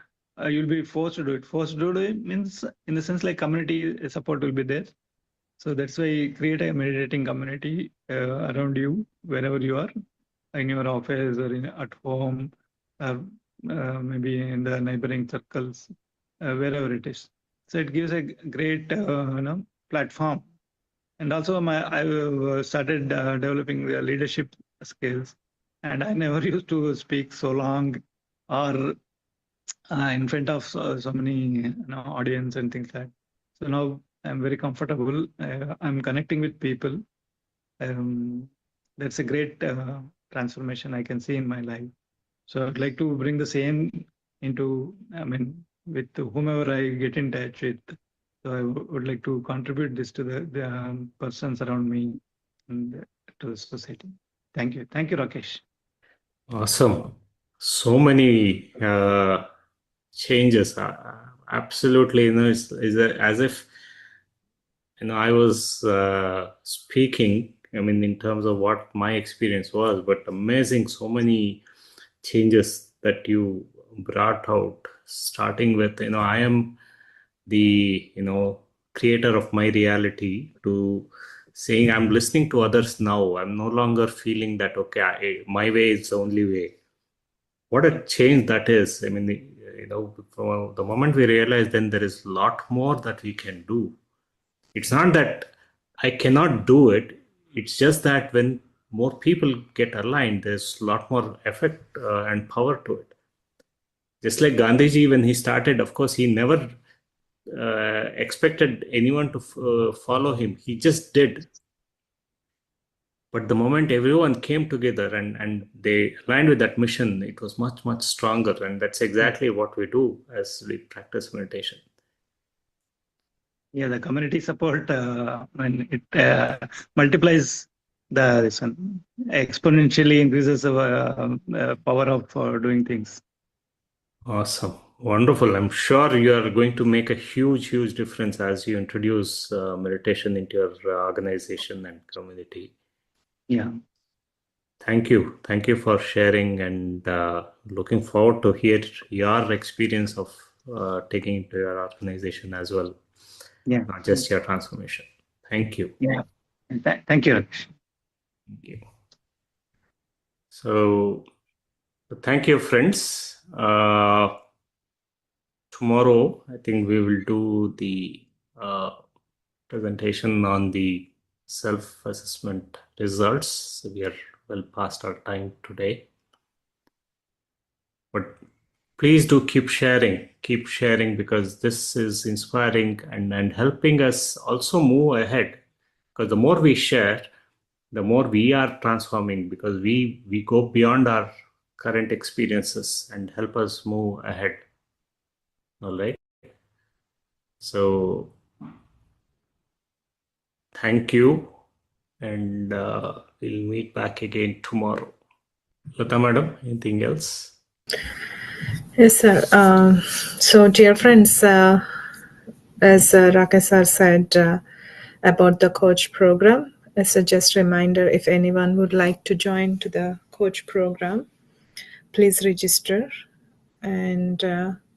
you'll be forced to do it. Forced to do it means, in the sense like community support will be there. So that's why create a meditating community around you wherever you are, in your office or at home, maybe in the neighboring circles, wherever it is. So it gives a great platform. And also I started developing the leadership skills, and I never used to speak so long or in front of so many audience and things like that. So now I'm very comfortable. I'm connecting with people. That's a great transformation I can see in my life. So I'd like to bring the same into, I mean, with whomever I get in touch with. So I would like to contribute this to the persons around me and to the society. Thank you. Thank you, Rakesh. Awesome. So many changes. Absolutely, it's as if I was speaking. I mean, in terms of what my experience was, but amazing. So many changes that you brought out. Starting with, I am the creator of my reality, to saying I'm listening to others now. I'm no longer feeling that my way is the only way. What a change that is. I mean, from the moment we realize, then there is a lot more that we can do. It's not that I cannot do it. It's just that when more people get aligned, there's a lot more effect and power to it. Just like Gandhiji, when he started, of course, he never expected anyone to follow him. He just did. But the moment everyone came together and they aligned with that mission, it was much, much stronger. And that's exactly what we do as we practice meditation. Yeah, the community support, when it multiplies this one, exponentially increases the power of doing things. Awesome. Wonderful. I'm sure you are going to make a huge, huge difference as you introduce meditation into your organization and community. Yeah. Thank you. Thank you for sharing, and looking forward to hear your experience of taking it to your organization as well, Yeah. not just your transformation. Thank you. Yeah. Thank you. Thank you. So, thank you, friends. Tomorrow, I think we will do the presentation on the self-assessment results. So we are well past our time today. But please do keep sharing, because this is inspiring and helping us also move ahead. Because the more we share, the more we are transforming, because we go beyond our current experiences and help us move ahead. All right. So thank you, and we'll meet back again tomorrow. Lata madam, anything else? Yes, sir. So, dear friends, as Rakesh sir said about the coach program, as a just reminder, if anyone would like to join to the coach program, please register. And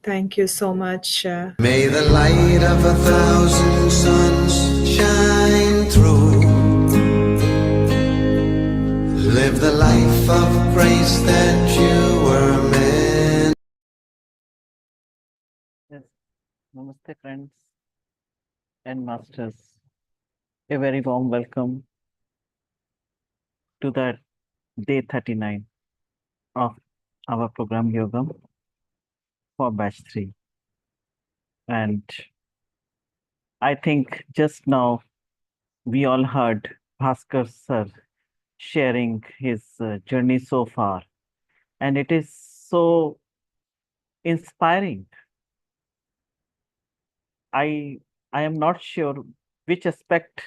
thank you so much. May the light of 1,000 suns shine through. Live the life of grace that you were meant. Yes, namaste friends and masters. A very warm welcome to the day 39 of our program Yogam for batch 3. And I think just now we all heard Bhaskar sir sharing his journey so far. And it is so inspiring. I am not sure which aspect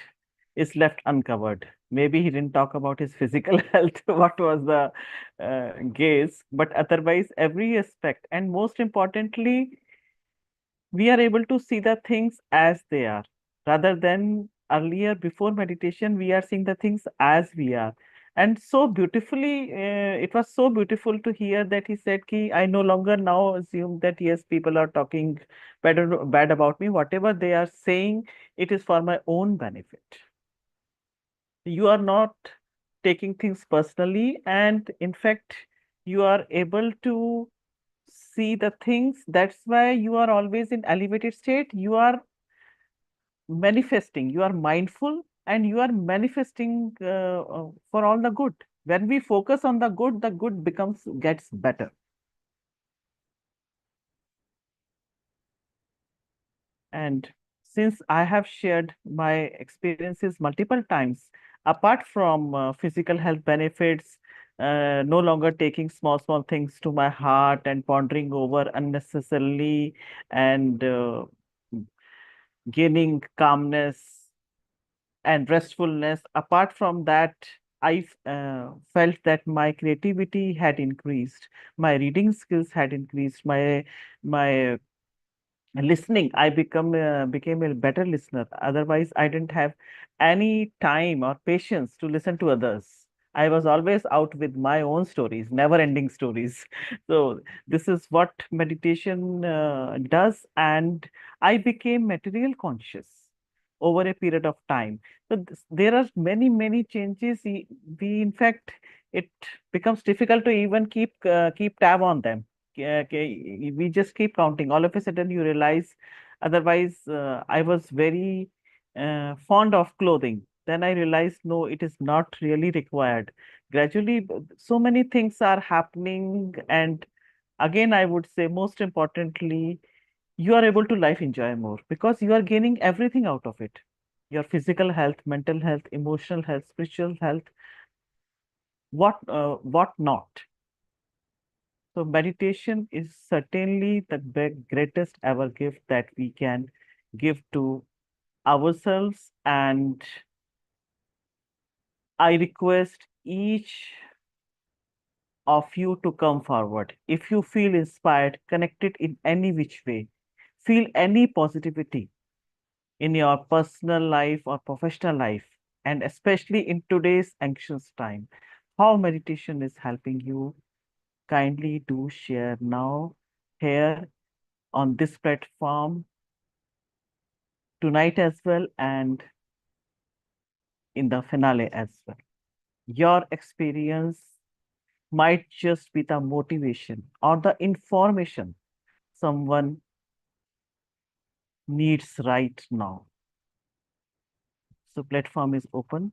is left uncovered. Maybe he didn't talk about his physical health, what was the gaze, but otherwise every aspect. And most importantly, we are able to see the things as they are, rather than earlier before meditation, we are seeing the things as we are. And so beautifully, it was so beautiful to hear that he said, Ki, I no longer now assume that yes, people are talking bad about me. Whatever they are saying, it is for my own benefit. You are not taking things personally, and in fact, you are able to see the things. That's why you are always in elevated state. You are manifesting, you are mindful, and you are manifesting for all the good. When we focus on the good gets better. And since I have shared my experiences multiple times, apart from physical health benefits, no longer taking small things to my heart and pondering over unnecessarily, and gaining calmness and restfulness. Apart from that, I felt that my creativity had increased, my reading skills had increased, my listening, I became a better listener. Otherwise, I didn't have any time or patience to listen to others. I was always out with my own stories, never ending stories. So this is what meditation does, and I became material conscious over a period of time. So there are many changes. In fact, it becomes difficult to even keep tab on them. We just keep counting. All of a sudden, you realize. Otherwise, I was very fond of clothing. Then I realized, no, it is not really required. Gradually, so many things are happening, and again, I would say, most importantly, you are able to life enjoy more because you are gaining everything out of it. Your physical health, mental health, emotional health, spiritual health, what not. So meditation is certainly the greatest ever gift that we can give to ourselves, and I request each of you to come forward. If you feel inspired, connected in any which way, feel any positivity in your personal life or professional life, and especially in today's anxious time, how meditation is helping you, kindly do share now here on this platform tonight as well, and in the finale as well. Your experience might just be the motivation or the information someone needs right now. So platform is open.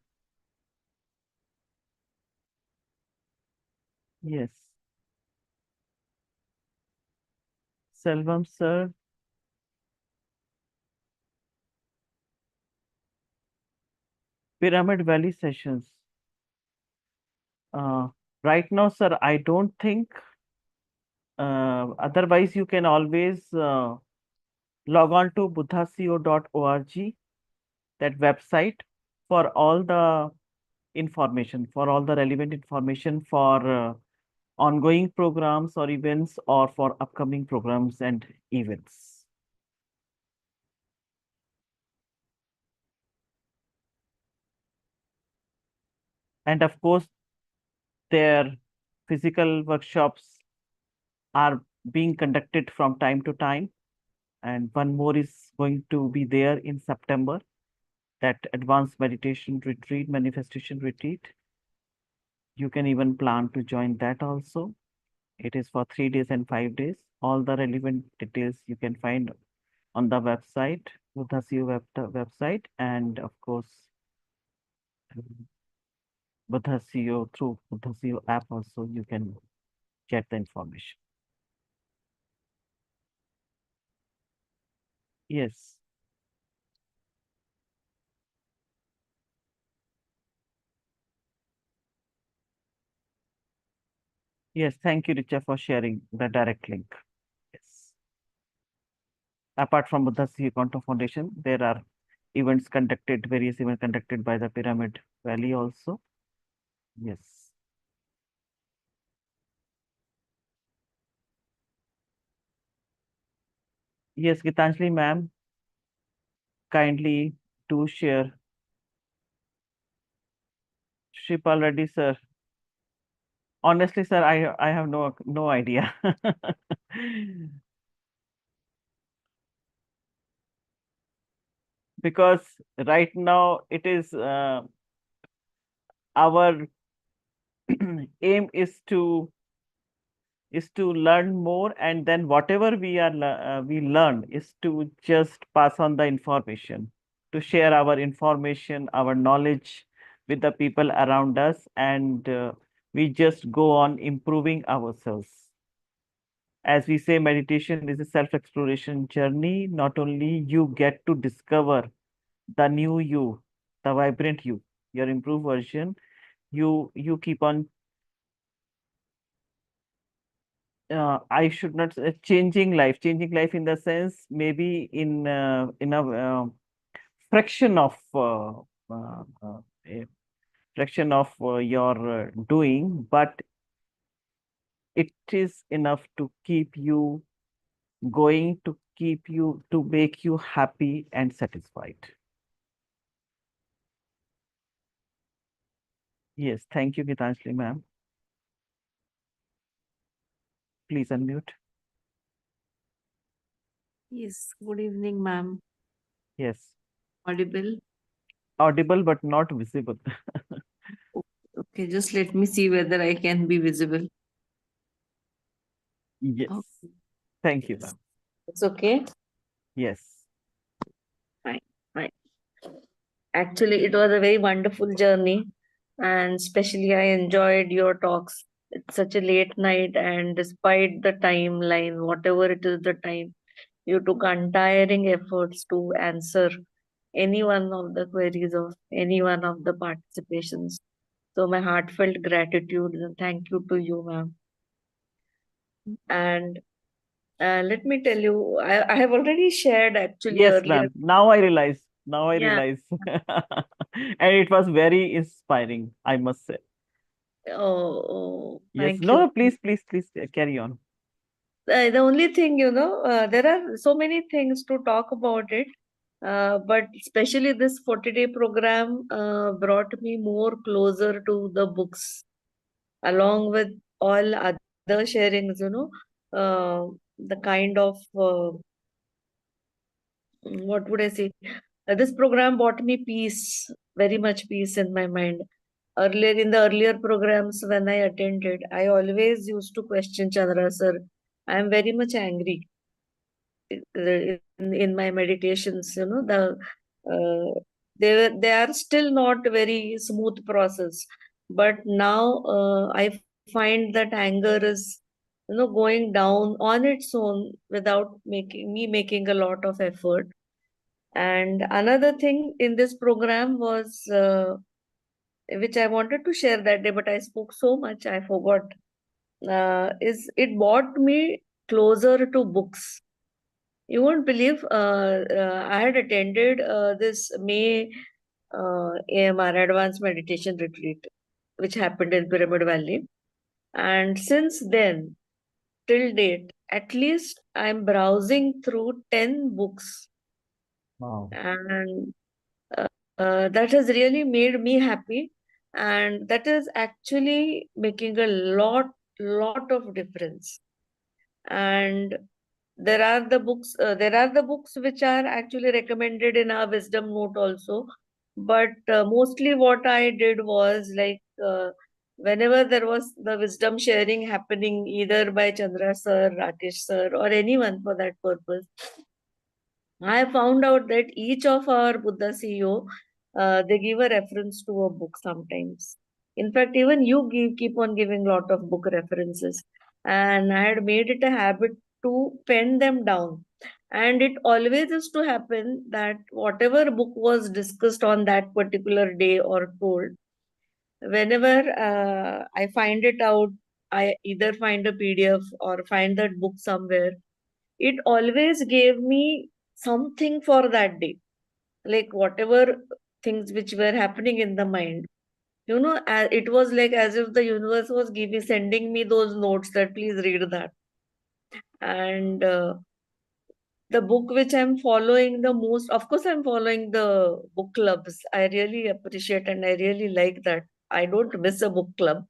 Yes. Selvam sir. Pyramid Valley sessions. Right now, sir, I don't think. Otherwise, you can always log on to buddhaco.org, that website, for all the information, for all the relevant information for ongoing programs or events, or for upcoming programs and events. And of course, their physical workshops are being conducted from time to time. And one more is going to be there in September, that advanced meditation retreat, manifestation retreat. You can even plan to join that also. It is for 3 days and 5 days. All the relevant details you can find on the website, Buddha website, and of course, Buddha CEO, through Buddha CEO app also you can get the information. Yes. Yes, thank you, Richa, for sharing the direct link. Yes. Apart from Buddha CEO Quantum Foundation, there are events conducted, various events conducted by the Pyramid Valley also. Yes. Yes, Gitanjali ma'am, kindly do share. Shripal Reddy sir. Honestly, sir, I have no idea. Because right now it is our aim is to learn more, and then whatever we learn is to just pass on the information, to share our information, our knowledge with the people around us, and we just go on improving ourselves. As we say, meditation is a self-exploration journey. Not only you get to discover the new you, the vibrant you, your improved version, you keep on I should not say changing life in the sense, maybe in a fraction of a fraction of your doing, but it is enough to keep you going, to make you happy and satisfied. Yes, thank you, Gitanjali ma'am. Please unmute. Yes, good evening, ma'am. Yes, Audible? audible but not visible. Okay, just let me see whether I can be visible. Yes, Okay. thank you, ma'am. It's okay? Yes. Fine, fine. Actually, it was a very wonderful journey, and especially I enjoyed your talks. It's such a late night, and despite the timeline, whatever it is the time, you took untiring efforts to answer any one of the queries of any one of the participations. So my heartfelt gratitude and thank you to you, ma'am. And let me tell you, I have already shared actually Yes, earlier. ma'am. Now I realize Now I Yeah. realize. And it was very inspiring, I must say. Oh, Yes. thank No, you. please carry on. The only thing, there are so many things to talk about it, but especially this 40-day program brought me more closer to the books, along with all other sharings, the kind of, what would I say? This program brought me peace, very much peace in my mind. Earlier, in the earlier programs when I attended, I always used to question Chandra sir. I am very much angry in my meditations. They are still not very smooth process, but now I find that anger is going down on its own without making a lot of effort. And another thing in this program was, which I wanted to share that day, but I spoke so much I forgot, is it brought me closer to books. You won't believe, I had attended this May AMR Advanced Meditation Retreat, which happened in Pyramid Valley. And since then, till date, at least I'm browsing through 10 books. Wow. And that has really made me happy. And that is actually making a lot of difference. And there are the books which are actually recommended in our wisdom note also, but mostly what I did was like, whenever there was the wisdom sharing happening either by Chandra sir, Rakesh sir, or anyone for that purpose, I found out that each of our Buddha CEO, they give a reference to a book sometimes. In fact, even you keep on giving lot of book references. And I had made it a habit to pen them down. And it always used to happen that whatever book was discussed on that particular day or told, whenever I find it out, I either find a PDF or find that book somewhere, it always gave me something for that day, like whatever things which were happening in the mind, it was like as if the universe was sending me those notes that please read that. And the book which I'm following the most, of course I'm following the book clubs. I really appreciate and I really like that. I don't miss a book club.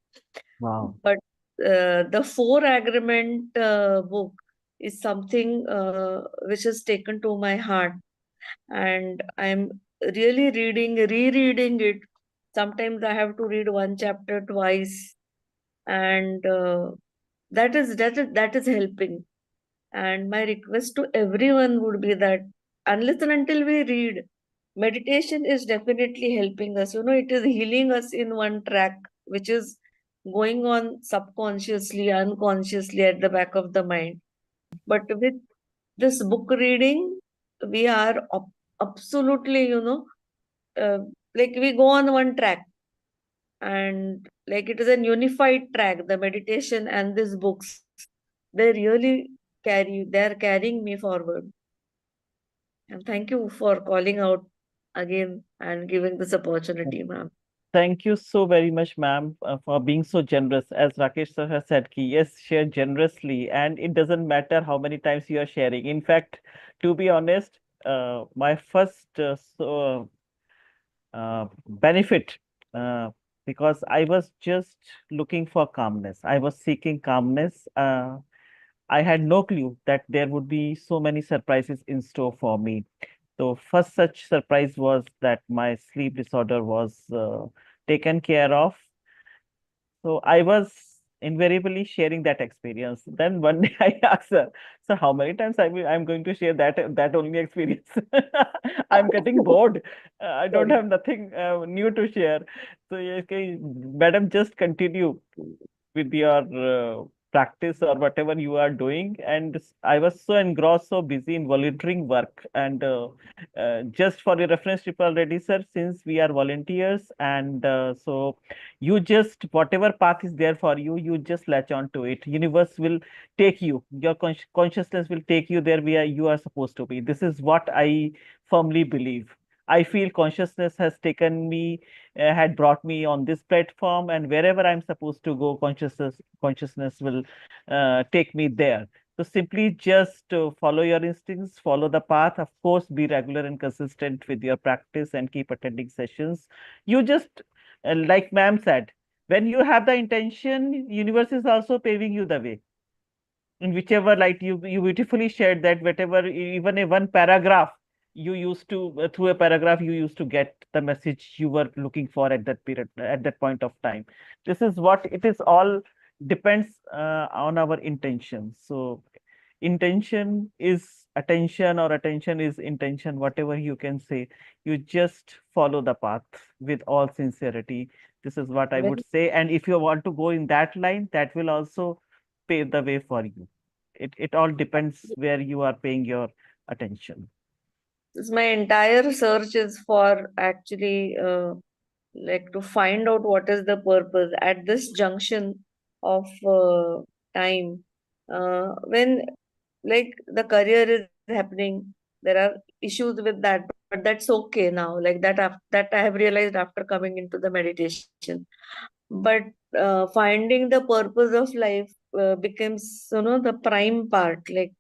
Wow. But the Four Agreement book is something which has taken to my heart, and I'm really rereading it. Sometimes I have to read one chapter twice, and that is helping. And my request to everyone would be that unless and until we read, meditation is definitely helping us. It is healing us in one track, which is going on subconsciously, unconsciously at the back of the mind. But with this book reading, we are absolutely, like we go on one track, and like it is a unified track, the meditation and these books, they're carrying me forward. And thank you for calling out again and giving this opportunity, ma'am. Thank you so very much, ma'am, for being so generous. As Rakesh sir has said, ki, yes, share generously, and it doesn't matter how many times you are sharing. In fact, to be honest, my first benefit, because I was just looking for calmness. I was seeking calmness. I had no clue that there would be so many surprises in store for me. So first such surprise was that my sleep disorder was taken care of. So I was invariably sharing that experience. Then one day I asked her, so how many times I'm going to share that only experience? I'm getting bored. I don't have nothing new to share. So okay, madam, just continue with your practice or whatever you are doing. And I was so engrossed, so busy in volunteering work. And just for your reference, Triple already, sir, since we are volunteers, and so you just whatever path is there for you, you just latch on to it. Universe will take you. Your consciousness will take you there where you are supposed to be. This is what I firmly believe. I feel consciousness has taken me, had brought me on this platform, and wherever I'm supposed to go, consciousness will take me there. So simply just follow your instincts, follow the path. Of course, be regular and consistent with your practice and keep attending sessions. You just, like ma'am said, when you have the intention, universe is also paving you the way. In whichever light you beautifully shared that whatever even a one paragraph you used to through a paragraph you used to get the message you were looking for at that period, at that point of time. This is what it is, all depends on our intention. So intention is attention, or attention is intention, whatever you can say. You just follow the path with all sincerity. This is what I would Very, say. And if you want to go in that line, that will also pave the way for you. It all depends where you are paying your attention. my entire search is for actually like to find out what is the purpose at this junction of time, when like the career is happening, there are issues with that, but that's okay now, like that I have realized after coming into the meditation. But finding the purpose of life becomes, the prime part. Like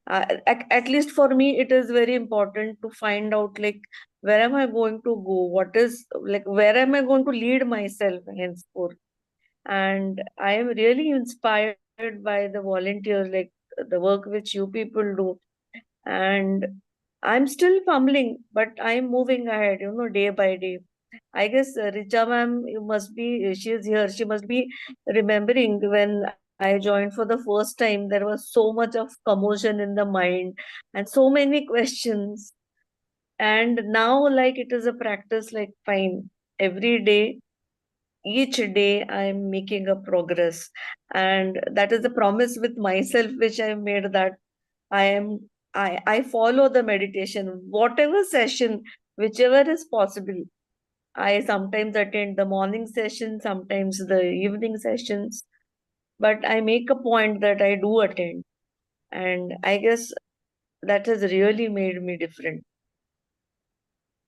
at least for me, it is very important to find out, like, where am I going to go? What is, like, where am I going to lead myself henceforth? And I am really inspired by the volunteers, like the work which you people do. And I'm still fumbling, but I'm moving ahead, day by day. I guess Richa ma'am, she is here. She must be remembering when I joined for the first time, there was so much of commotion in the mind and so many questions. And now, like, it is a practice, like, fine, every day, each day, I'm making a progress. And that is a promise with myself, which I made, that I am, I follow the meditation, whatever session, whichever is possible. I sometimes attend the morning session, sometimes the evening sessions, but I make a point that I do attend. And I guess that has really made me different.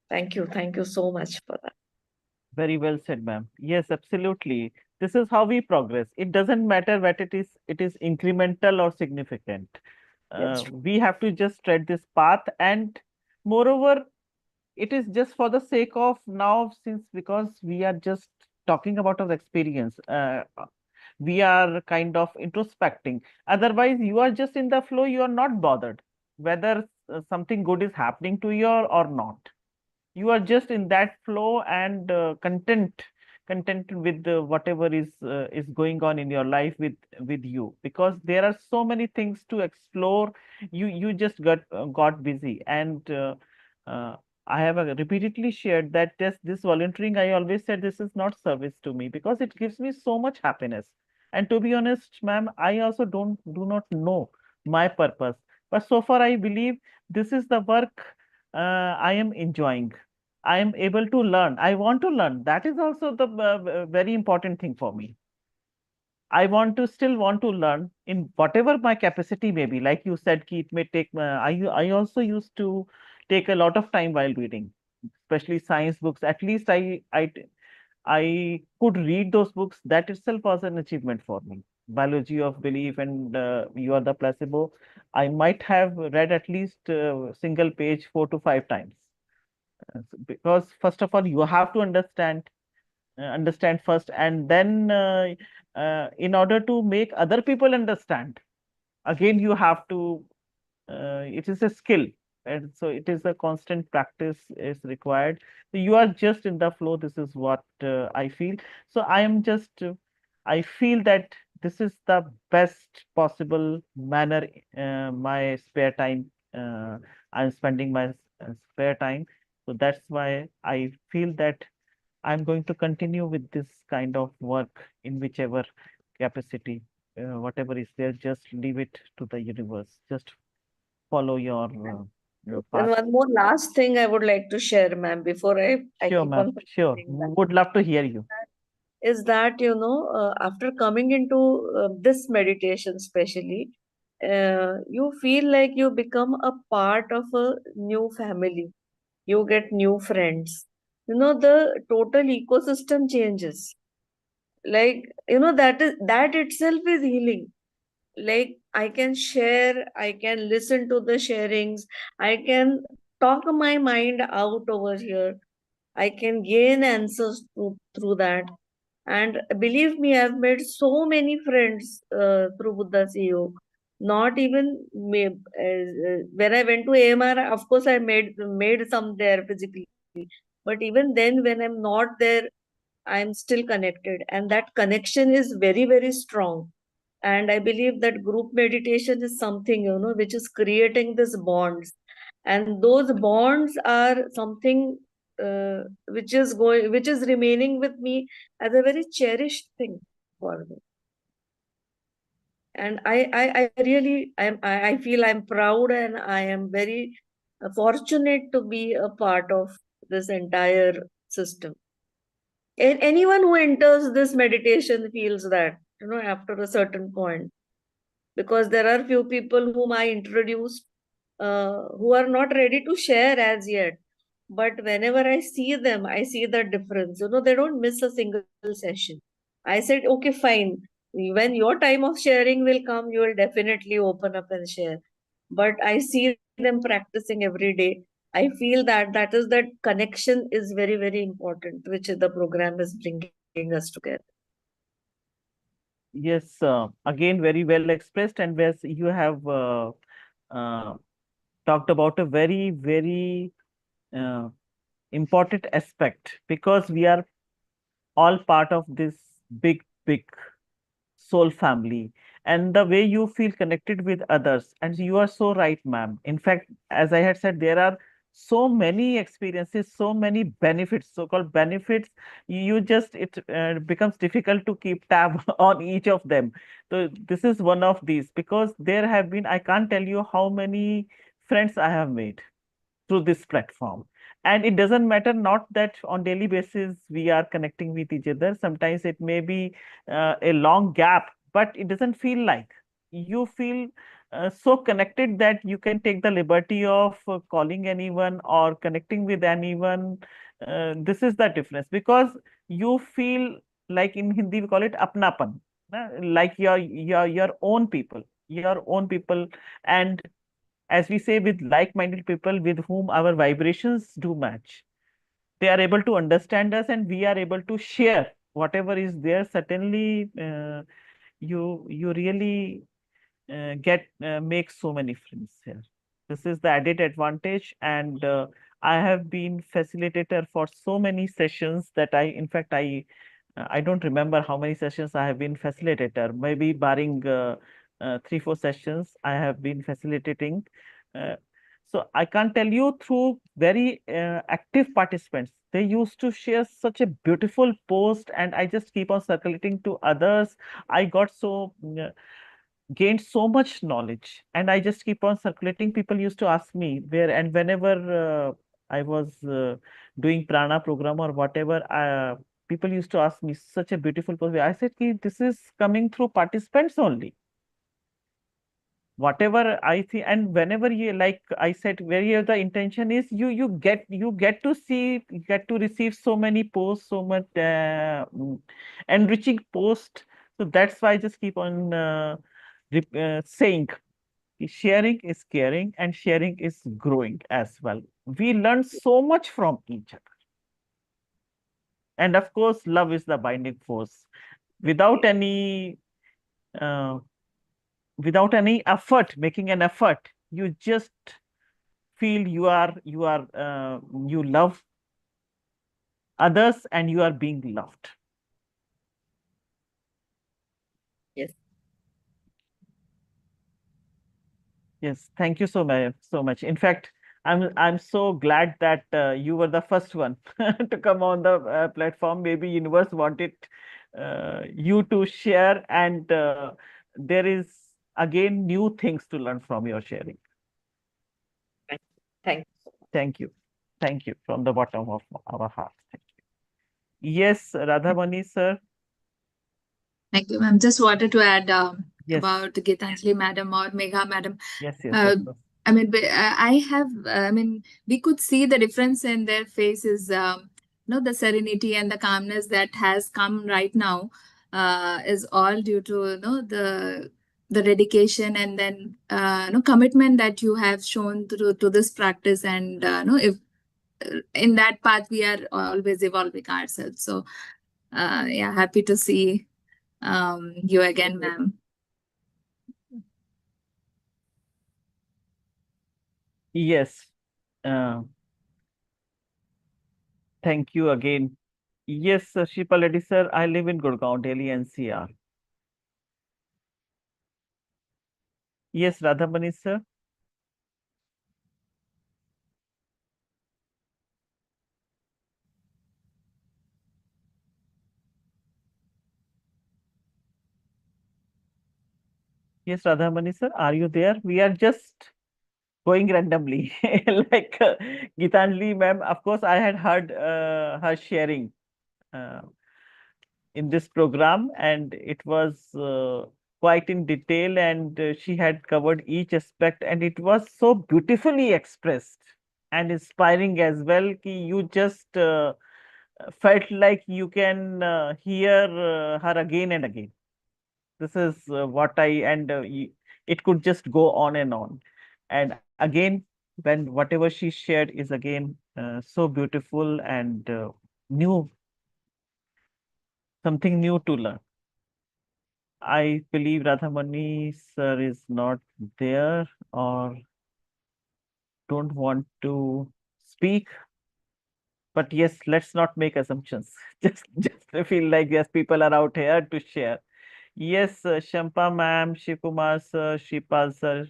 Thank you. Thank you so much for that. Very well said, ma'am. Yes, absolutely. This is how we progress. It doesn't matter what it is incremental or significant. That's true. We have to just tread this path. And moreover, it is just for the sake of now, since because we are just talking about our experience, we are kind of introspecting. Otherwise, you are just in the flow, you are not bothered whether something good is happening to you or not. You are just in that flow and content with whatever is going on in your life with you, because there are so many things to explore. You just got busy. And uh, I have repeatedly shared that this volunteering, I always said this is not service to me, because it gives me so much happiness. And to be honest, ma'am, I also do not know my purpose, but so far I believe this is the work I am enjoying. I am able to learn. I want to learn. That is also the very important thing for me. I still want to learn in whatever my capacity may be. Like you said, ki it may take. I also used to take a lot of time while reading, especially science books. At least I could read those books. That itself was an achievement for me. Biology of Belief and You Are the Placebo. I might have read at least single page 4 to 5 times. Because first of all, you have to understand first, and then in order to make other people understand, again you have to it is a skill, and so it is a constant practice is required. So you are just in the flow. This is what I feel. So I am just I feel that this is the best possible manner. My spare time, I'm spending my spare time. So that's why I feel that I'm going to continue with this kind of work in whichever capacity, whatever is there. Just leave it to the universe. Just follow your And path. one more last thing I would like to share, ma'am, before I Sure, keep ma'am. on Sure. continuing that, Would love to hear you. is that, after coming into this meditation, especially, you feel like you become a part of a new family. you get new friends. The total ecosystem changes. Like, that itself is healing. Like, I can share, I can listen to the sharings, I can talk my mind out over here, I can gain answers through that. And believe me, I've made so many friends through Buddha CEO. Not even when I went to AMR, of course, I made some there physically. But even then, when I'm not there, I'm still connected. And that connection is very, very strong. And I believe that group meditation is something, which is creating these bonds. And those bonds are something which is remaining with me as a very cherished thing for me. And I feel I'm proud, and I am very fortunate to be a part of this entire system. And anyone who enters this meditation feels that, after a certain point, because there are few people whom I introduced who are not ready to share as yet. But whenever I see them, I see the difference. They don't miss a single session. I said, okay, fine. When your time of sharing will come, you will definitely open up and share. But I see them practicing every day. I feel that is that connection is very, very important, which the program is bringing us together. Yes, again, very well expressed, and as you have uh, talked about a very, very uh, important aspect, because we are all part of this big, big soul family, and the way you feel connected with others. And you are so right, ma'am. In fact, as I had said, there are so many experiences, so many benefits, so-called benefits. You just, it becomes difficult to keep tab on each of them. So this is one of these, because there have been, I can't tell you how many friends I have made through this platform. And it doesn't matter, not that on daily basis we are connecting with each other. Sometimes it may be a long gap, but it doesn't feel like. You feel so connected that you can take the liberty of calling anyone or connecting with anyone. This is the difference, because you feel like, in Hindi we call it apnapan, like your own people, your own people. And as we say, with like-minded people with whom our vibrations do match. They are able to understand us, and we are able to share whatever is there. Certainly, you really get make so many friends here. This is the added advantage, and I have been facilitator for so many sessions that in fact, I don't remember how many sessions I have been facilitator. Maybe barring 3-4 sessions, I have been facilitating. Uh, so I can't tell you, through very active participants, they used to share such a beautiful post, and I just keep on circulating to others. I got so gained so much knowledge, and I just keep on circulating. People used to ask me where, and whenever I was doing prana program or whatever, people used to ask me such a beautiful post. I said, "Ki, this is coming through participants only." Whatever I think, and whenever you, like I said, where the intention is, you get to see, get to receive so many posts, so much enriching post. So that's why I just keep on saying, sharing is caring, and sharing is growing as well. We learn so much from each other, and of course, love is the binding force. Without any uh, without any effort, making an effort, you just feel you love others, and you are being loved. Yes. Yes, thank you so much. In fact, I'm so glad that you were the first one to come on the platform. Maybe universe wanted you to share, and there is again new things to learn from your sharing. Thank you. Thank you. Thank you from the bottom of our hearts. Thank you. Yes, Radhamani sir. Thank you, ma'am. Just wanted to add Yes. about Gitanjali madam or Megha madam. Yes, of course. I mean, we could see the difference in their faces, the serenity and the calmness that has come right now, is all due to, the dedication and then, commitment that you have shown to this practice. And, if in that path, we are always evolving ourselves. So, yeah, happy to see, you again, ma'am. Yes. Thank you again. Yes, Shipaledi sir, I live in Gurgaon, Delhi, NCR. Yes, Radhamani sir. Yes, Radhamani sir, are you there? We are just going randomly. Like Gitanjali ma'am, of course, I had heard her sharing uh, in this program, and it was quite in detail, and she had covered each aspect, and it was so beautifully expressed and inspiring as well. Ki you just felt like you can hear her again and again. This is what and it could just go on and on. And again, when whatever she shared is again so beautiful and new, something new to learn. I believe Radhamani sir is not there or don't want to speak. But yes, let's not make assumptions. Just feel like yes, people are out here to share. Yes, Shampa ma'am, Shivkumar sir, Shipal sir.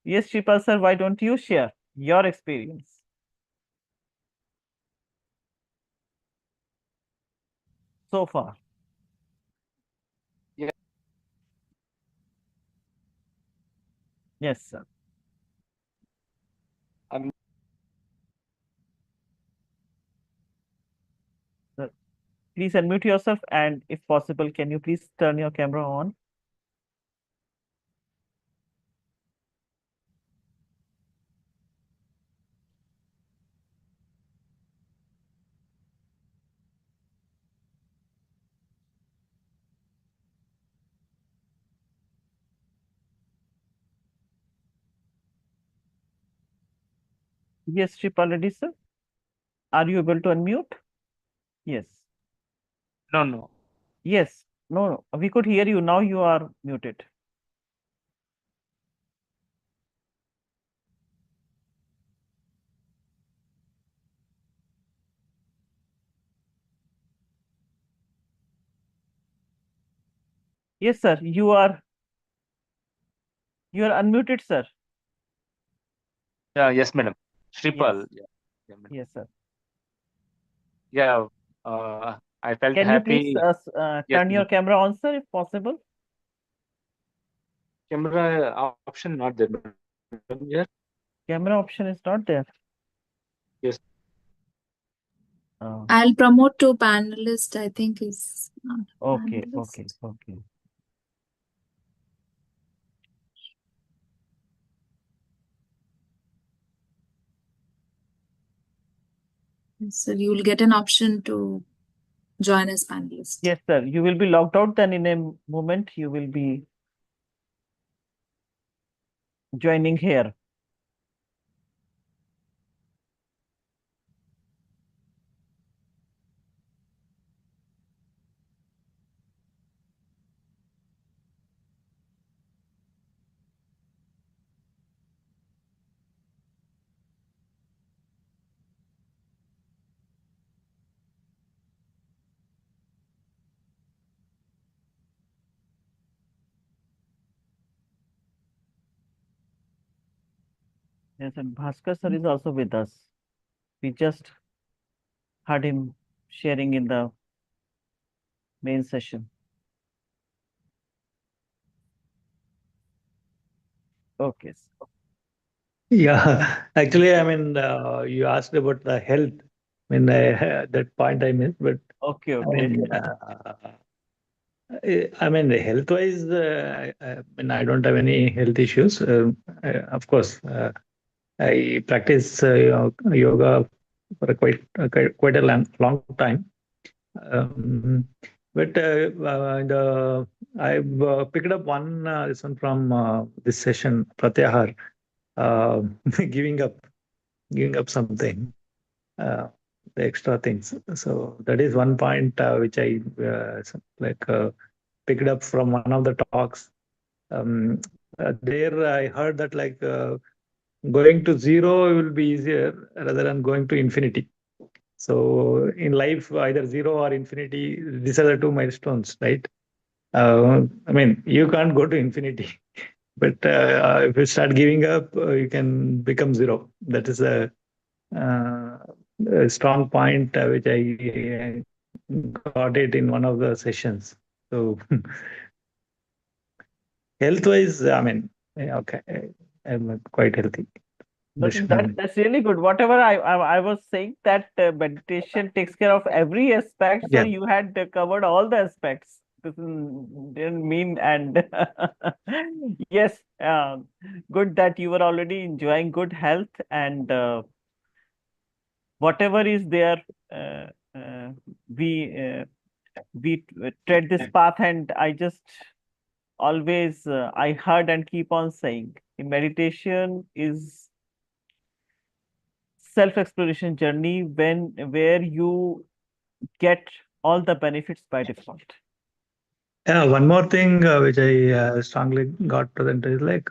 Yes, Shipal sir, why don't you share your experience so far? Yeah. Yes, sir. I'm Sir, please unmute yourself, and if possible, can you please turn your camera on? Yes, Shipal Reddy sir, are you able to unmute? Yes. no. Yes. No, no, we could hear you. Now you are muted. Yes, sir. You are unmuted, sir. Yeah, yes, madam. Shripal. Yes. Yeah, madam. Yes, sir. Yeah, I felt Can you please happy. Yes, turn your madam. camera on, sir, if possible? Camera option not there, madam. Yeah, Camera option is not there. yes. I'll promote to panelist. I think is not Okay, panelist. okay. So you'll get an option to join as panelist. Yes, sir. You will be logged out, then in a moment you will be joining here. Yes, and Bhaskar sir is also with us. We just heard him sharing in the main session. Okay. Yeah, actually, I mean, you asked about the health. I mean, that point I missed, but Okay, I mean, health-wise, I mean, I don't have any health issues. Of course, I practice yoga for quite a long time. But I've picked up one lesson from this session, Pratyahar, giving up something, the extra things. So that is one point which I picked up from one of the talks. There I heard that going to zero will be easier rather than going to infinity. So in life, either zero or infinity, these are the two milestones, right? I mean, you can't go to infinity, but if you start giving up, you can become zero. That is a strong point which I got it in one of the sessions. So health-wise, I mean, okay, I'm quite healthy. That's really good. Whatever I was saying that meditation takes care of every aspect. So Yeah. you had covered all the aspects. This didn't mean and yes, good that you were already enjoying good health and whatever is there, we tread this path, and I just always I heard and keep on saying, meditation is self-exploration journey where you get all the benefits by default. Yeah, one more thing which I strongly got presented is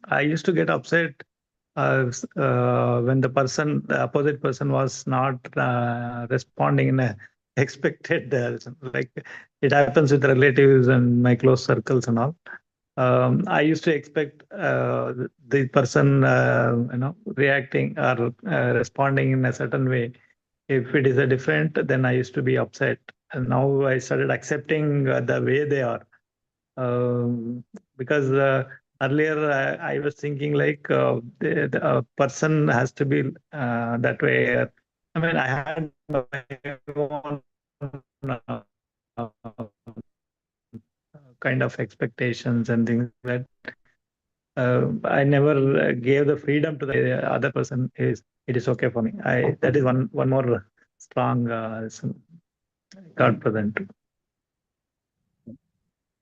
I used to get upset when the opposite person was not responding in a expected like it happens with relatives and my close circles and all. I used to expect the person reacting or responding in a certain way. If it is a different, then I used to be upset. And now I started accepting the way they are. Because earlier I was thinking the person has to be that way. I mean, I had my own kind of expectations and things that I never gave the freedom to the other person. It is okay for me. That is one more strong God present.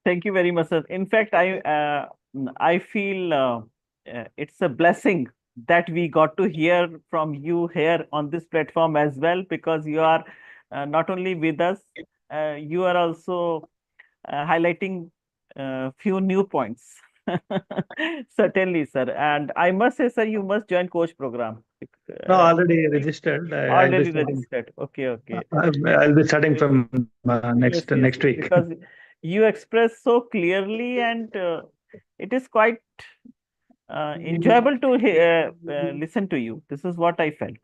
Thank you very much, sir. In fact, I feel it's a blessing that we got to hear from you here on this platform as well, because you are not only with us, you are also highlighting a few new points. Certainly, sir. And I must say, sir, you must join coach program. No, already registered. Already registered. Okay. I'll be starting from next week. Because you express so clearly, and it is quite enjoyable to listen to you. This is what I felt.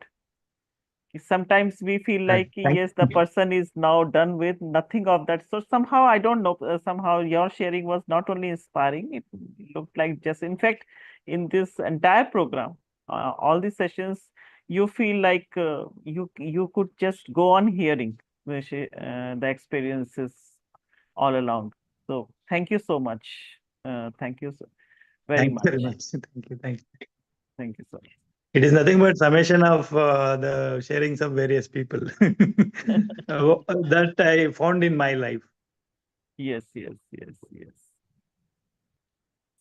Sometimes we feel like, yes, the person is now done with nothing of that. So somehow, I don't know, somehow your sharing was not only inspiring, it looked like just, in fact, in this entire program, all these sessions, you feel like you could just go on hearing the experiences all along. So thank you so much. Thank you very much. Very much. Thank you. Thank you, sir. It is nothing but summation of the sharings of various people that I found in my life. Yes.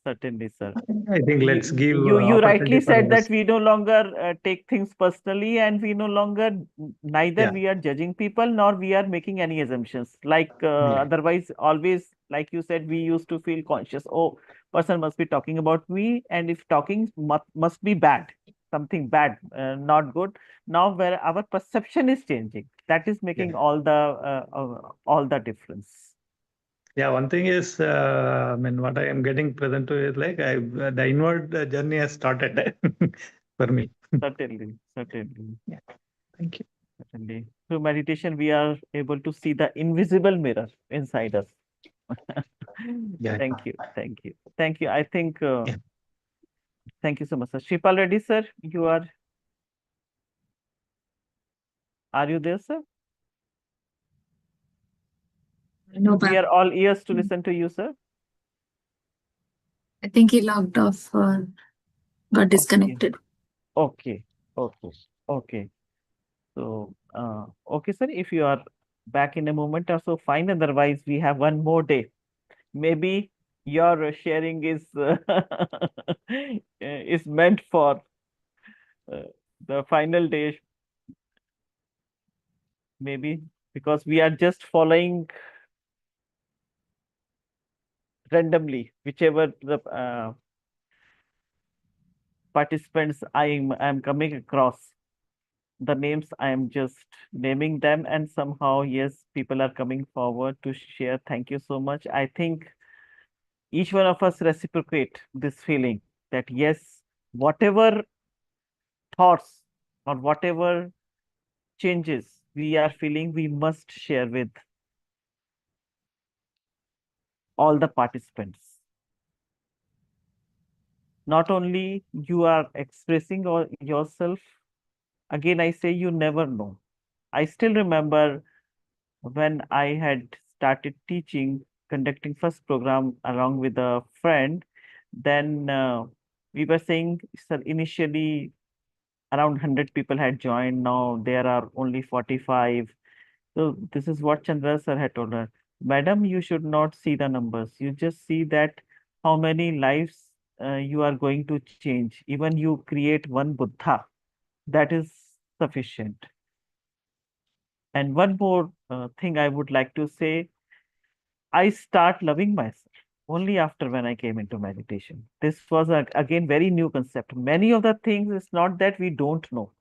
Certainly, sir. I think let's give you rightly said that we no longer take things personally, and we no longer neither we are judging people nor we are making any assumptions. Otherwise, always, like you said, we used to feel conscious. Oh, person must be talking about me, and if talking must be bad, something bad, not good. Now, where our perception is changing, that is making all the difference. Yeah, one thing is, I mean, what I am getting present to is the inward journey has started for me. Certainly. Yeah, thank you. Certainly. Through meditation, we are able to see the invisible mirror inside us. Thank you. I think, thank you so much, sir. Shipal Reddy, sir, are you there, sir? No, we are all ears to listen to you, sir. I think he logged off or got disconnected. Okay, okay, okay. So, okay, sir, if you are back in a moment or so, fine. Otherwise, we have one more day. Maybe your sharing is is meant for uh, the final day, maybe because we are just following randomly whichever the participants I'm coming across. The names I am just naming them, and somehow, yes, people are coming forward to share. Thank you so much. I think each one of us reciprocate this feeling that yes, whatever thoughts or whatever changes we are feeling, we must share with all the participants. Not only you are expressing yourself, again, I say you never know. I still remember when I had started teaching, conducting first program along with a friend, then we were saying, sir, initially around 100 people had joined. Now there are only 45. So this is what Chandra sir had told her. Madam, you should not see the numbers. You just see that how many lives you are going to change. Even you create one Buddha, that is sufficient. And one more thing I would like to say, I start loving myself only after when I came into meditation. This was again very new concept. Many of the things is not that we don't know,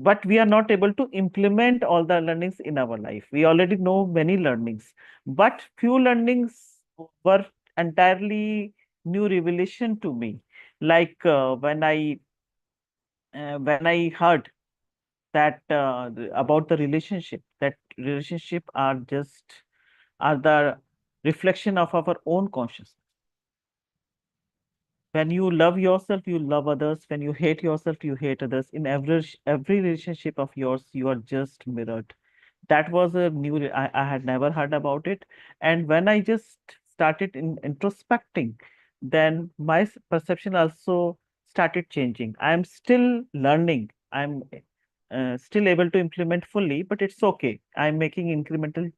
but we are not able to implement all the learnings in our life. We already know many learnings, but few learnings were entirely new revelation to me. Like when I heard that about the relationship, that relationship are the reflection of our own consciousness. When you love yourself, you love others. When you hate yourself, you hate others. In every relationship of yours, you are just mirrored. That was a I had never heard about it. And when I just started introspecting, then my perception also started changing. I'm still learning. I'm still able to implement fully, but it's okay. I'm making incremental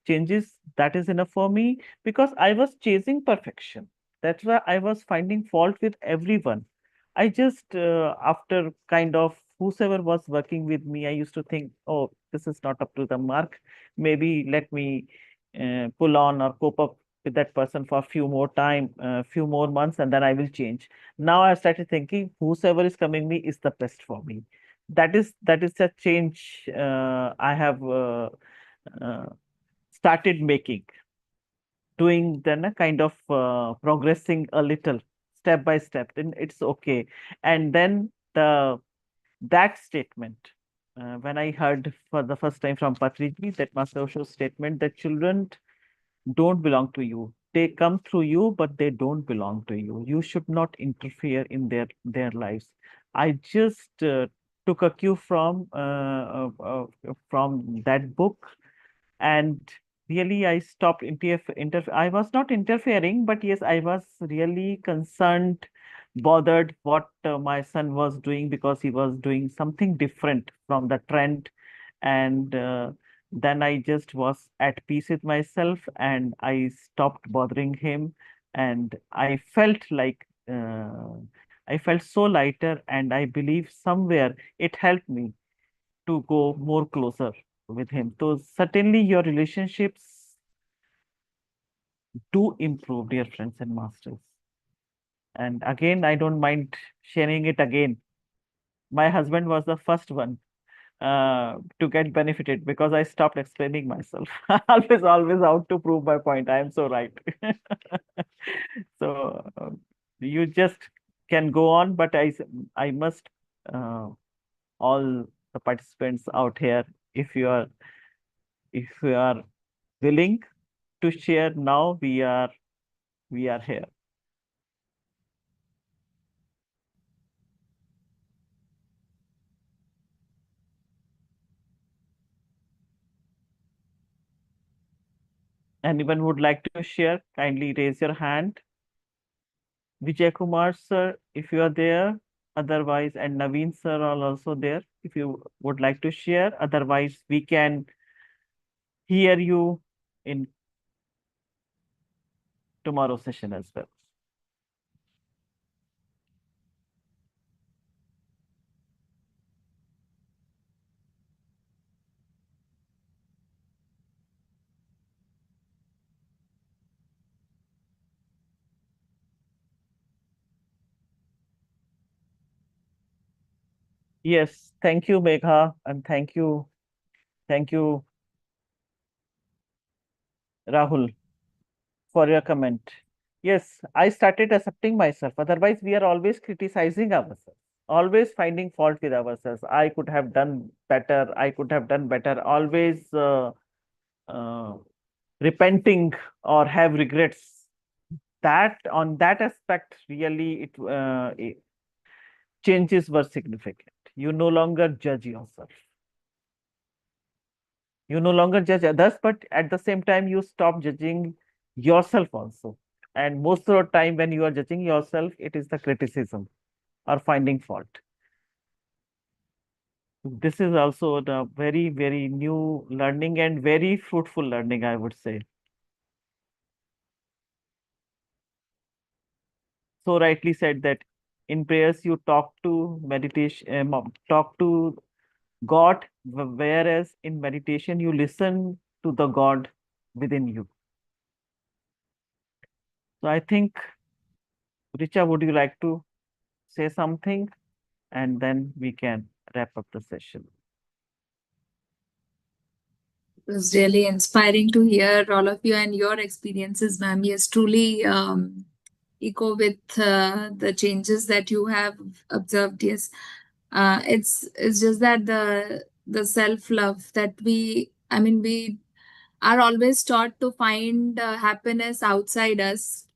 changes. That is enough for me because I was chasing perfection. That's why I was finding fault with everyone. I just, after kind of whosoever was working with me, I used to think, oh, this is not up to the mark. Maybe let me pull on or cope up with that person for a few more time, few more months, and then I will change. Now I started thinking, whosoever is coming me is the best for me. That is a change I have uh, started making, doing then a kind of progressing a little step by step, then it's okay. And then that statement, when I heard for the first time from Patriji, that Master Osho's statement that children don't belong to you. They come through you, but they don't belong to you. You should not interfere in their lives. I just took a cue from that book, and really I stopped I was not interfering, but yes, I was really concerned, bothered what my son was doing, because he was doing something different from the trend. And then I just was at peace with myself, and I stopped bothering him, and I felt so lighter, and I believe somewhere it helped me to go more closer with him. So certainly your relationships do improve, dear friends and masters. And again, I don't mind sharing it again. My husband was the first one to get benefited because I stopped explaining myself. Always out to prove my point. I am so right. So you just can go on, but I must uh, all the participants out here, if you are willing to share now, we are here. Anyone would like to share? Kindly raise your hand. Vijay Kumar sir, if you are there, Otherwise, and Naveen sir are also there. If you would like to share, otherwise we can hear you in tomorrow's session as well. Yes, thank you, Megha, and thank you, Rahul, for your comment. Yes, I started accepting myself. Otherwise, we are always criticizing ourselves, always finding fault with ourselves. I could have done better. I could have done better. Always uh, repenting or have regrets. That on that aspect, really, changes were significant. You no longer judge yourself. You no longer judge others, but at the same time, you stop judging yourself also. And most of the time, when you are judging yourself, it is the criticism or finding fault. This is also the very, very new learning and very fruitful learning, I would say. So rightly said that in prayers you talk to meditation, talk to God, whereas in meditation you listen to the God within you. So I think, Richa, would you like to say something? And then we can wrap up the session. It was really inspiring to hear all of you and your experiences, ma'am. Yes, truly echo with the changes that you have observed. Yes, it's just that the self-love that we are always taught to find happiness outside us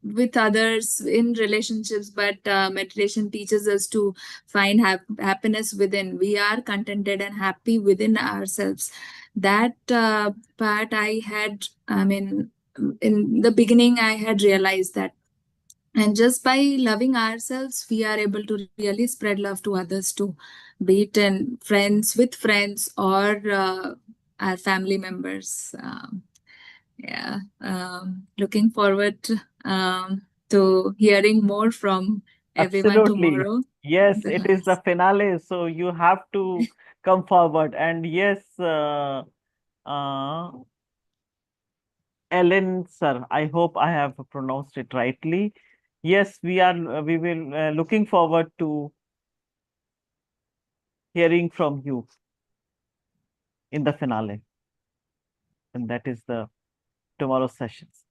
with others in relationships, but meditation teaches us to find happiness within. We are contented and happy within ourselves. That part in the beginning I had realized that, and just by loving ourselves we are able to really spread love to others too, be it in with friends or our family members. Looking forward to hearing more from everyone Absolutely. tomorrow. Yes, it is the finale, so you have to come forward. And yes, Ellen, sir, I hope I have pronounced it rightly. Yes, we will looking forward to hearing from you in the finale. And that is the tomorrow's sessions.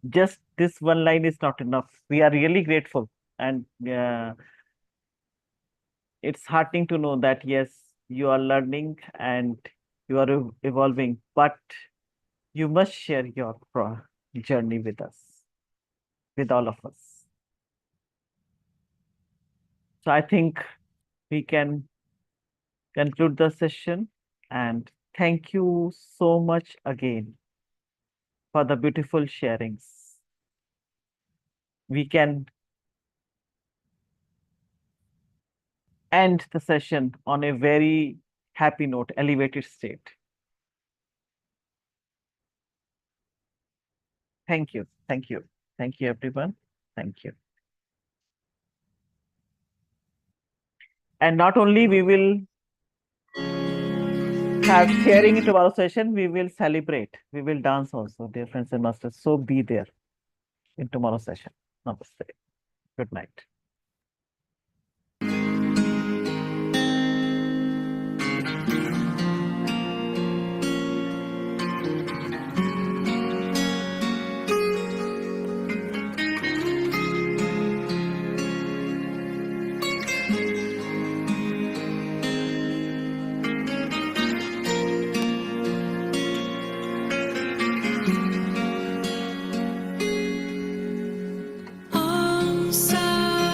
Just this one line is not enough. We are really grateful, and it's heartening to know that yes, you are learning and you are evolving, but you must share your journey with us, with all of us. So I think we can conclude the session, and thank you so much again for the beautiful sharings. We can end the session on a very happy note, elevated state. Thank you. Thank you. Thank you, everyone. Thank you. And not only we will have sharing in tomorrow's session, we will celebrate. We will dance also, dear friends and masters. So be there in tomorrow's session. Namaste. Good night. Om Sa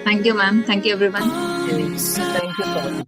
Thank you, ma'am. Thank you, everyone. Okay. Thank you so much.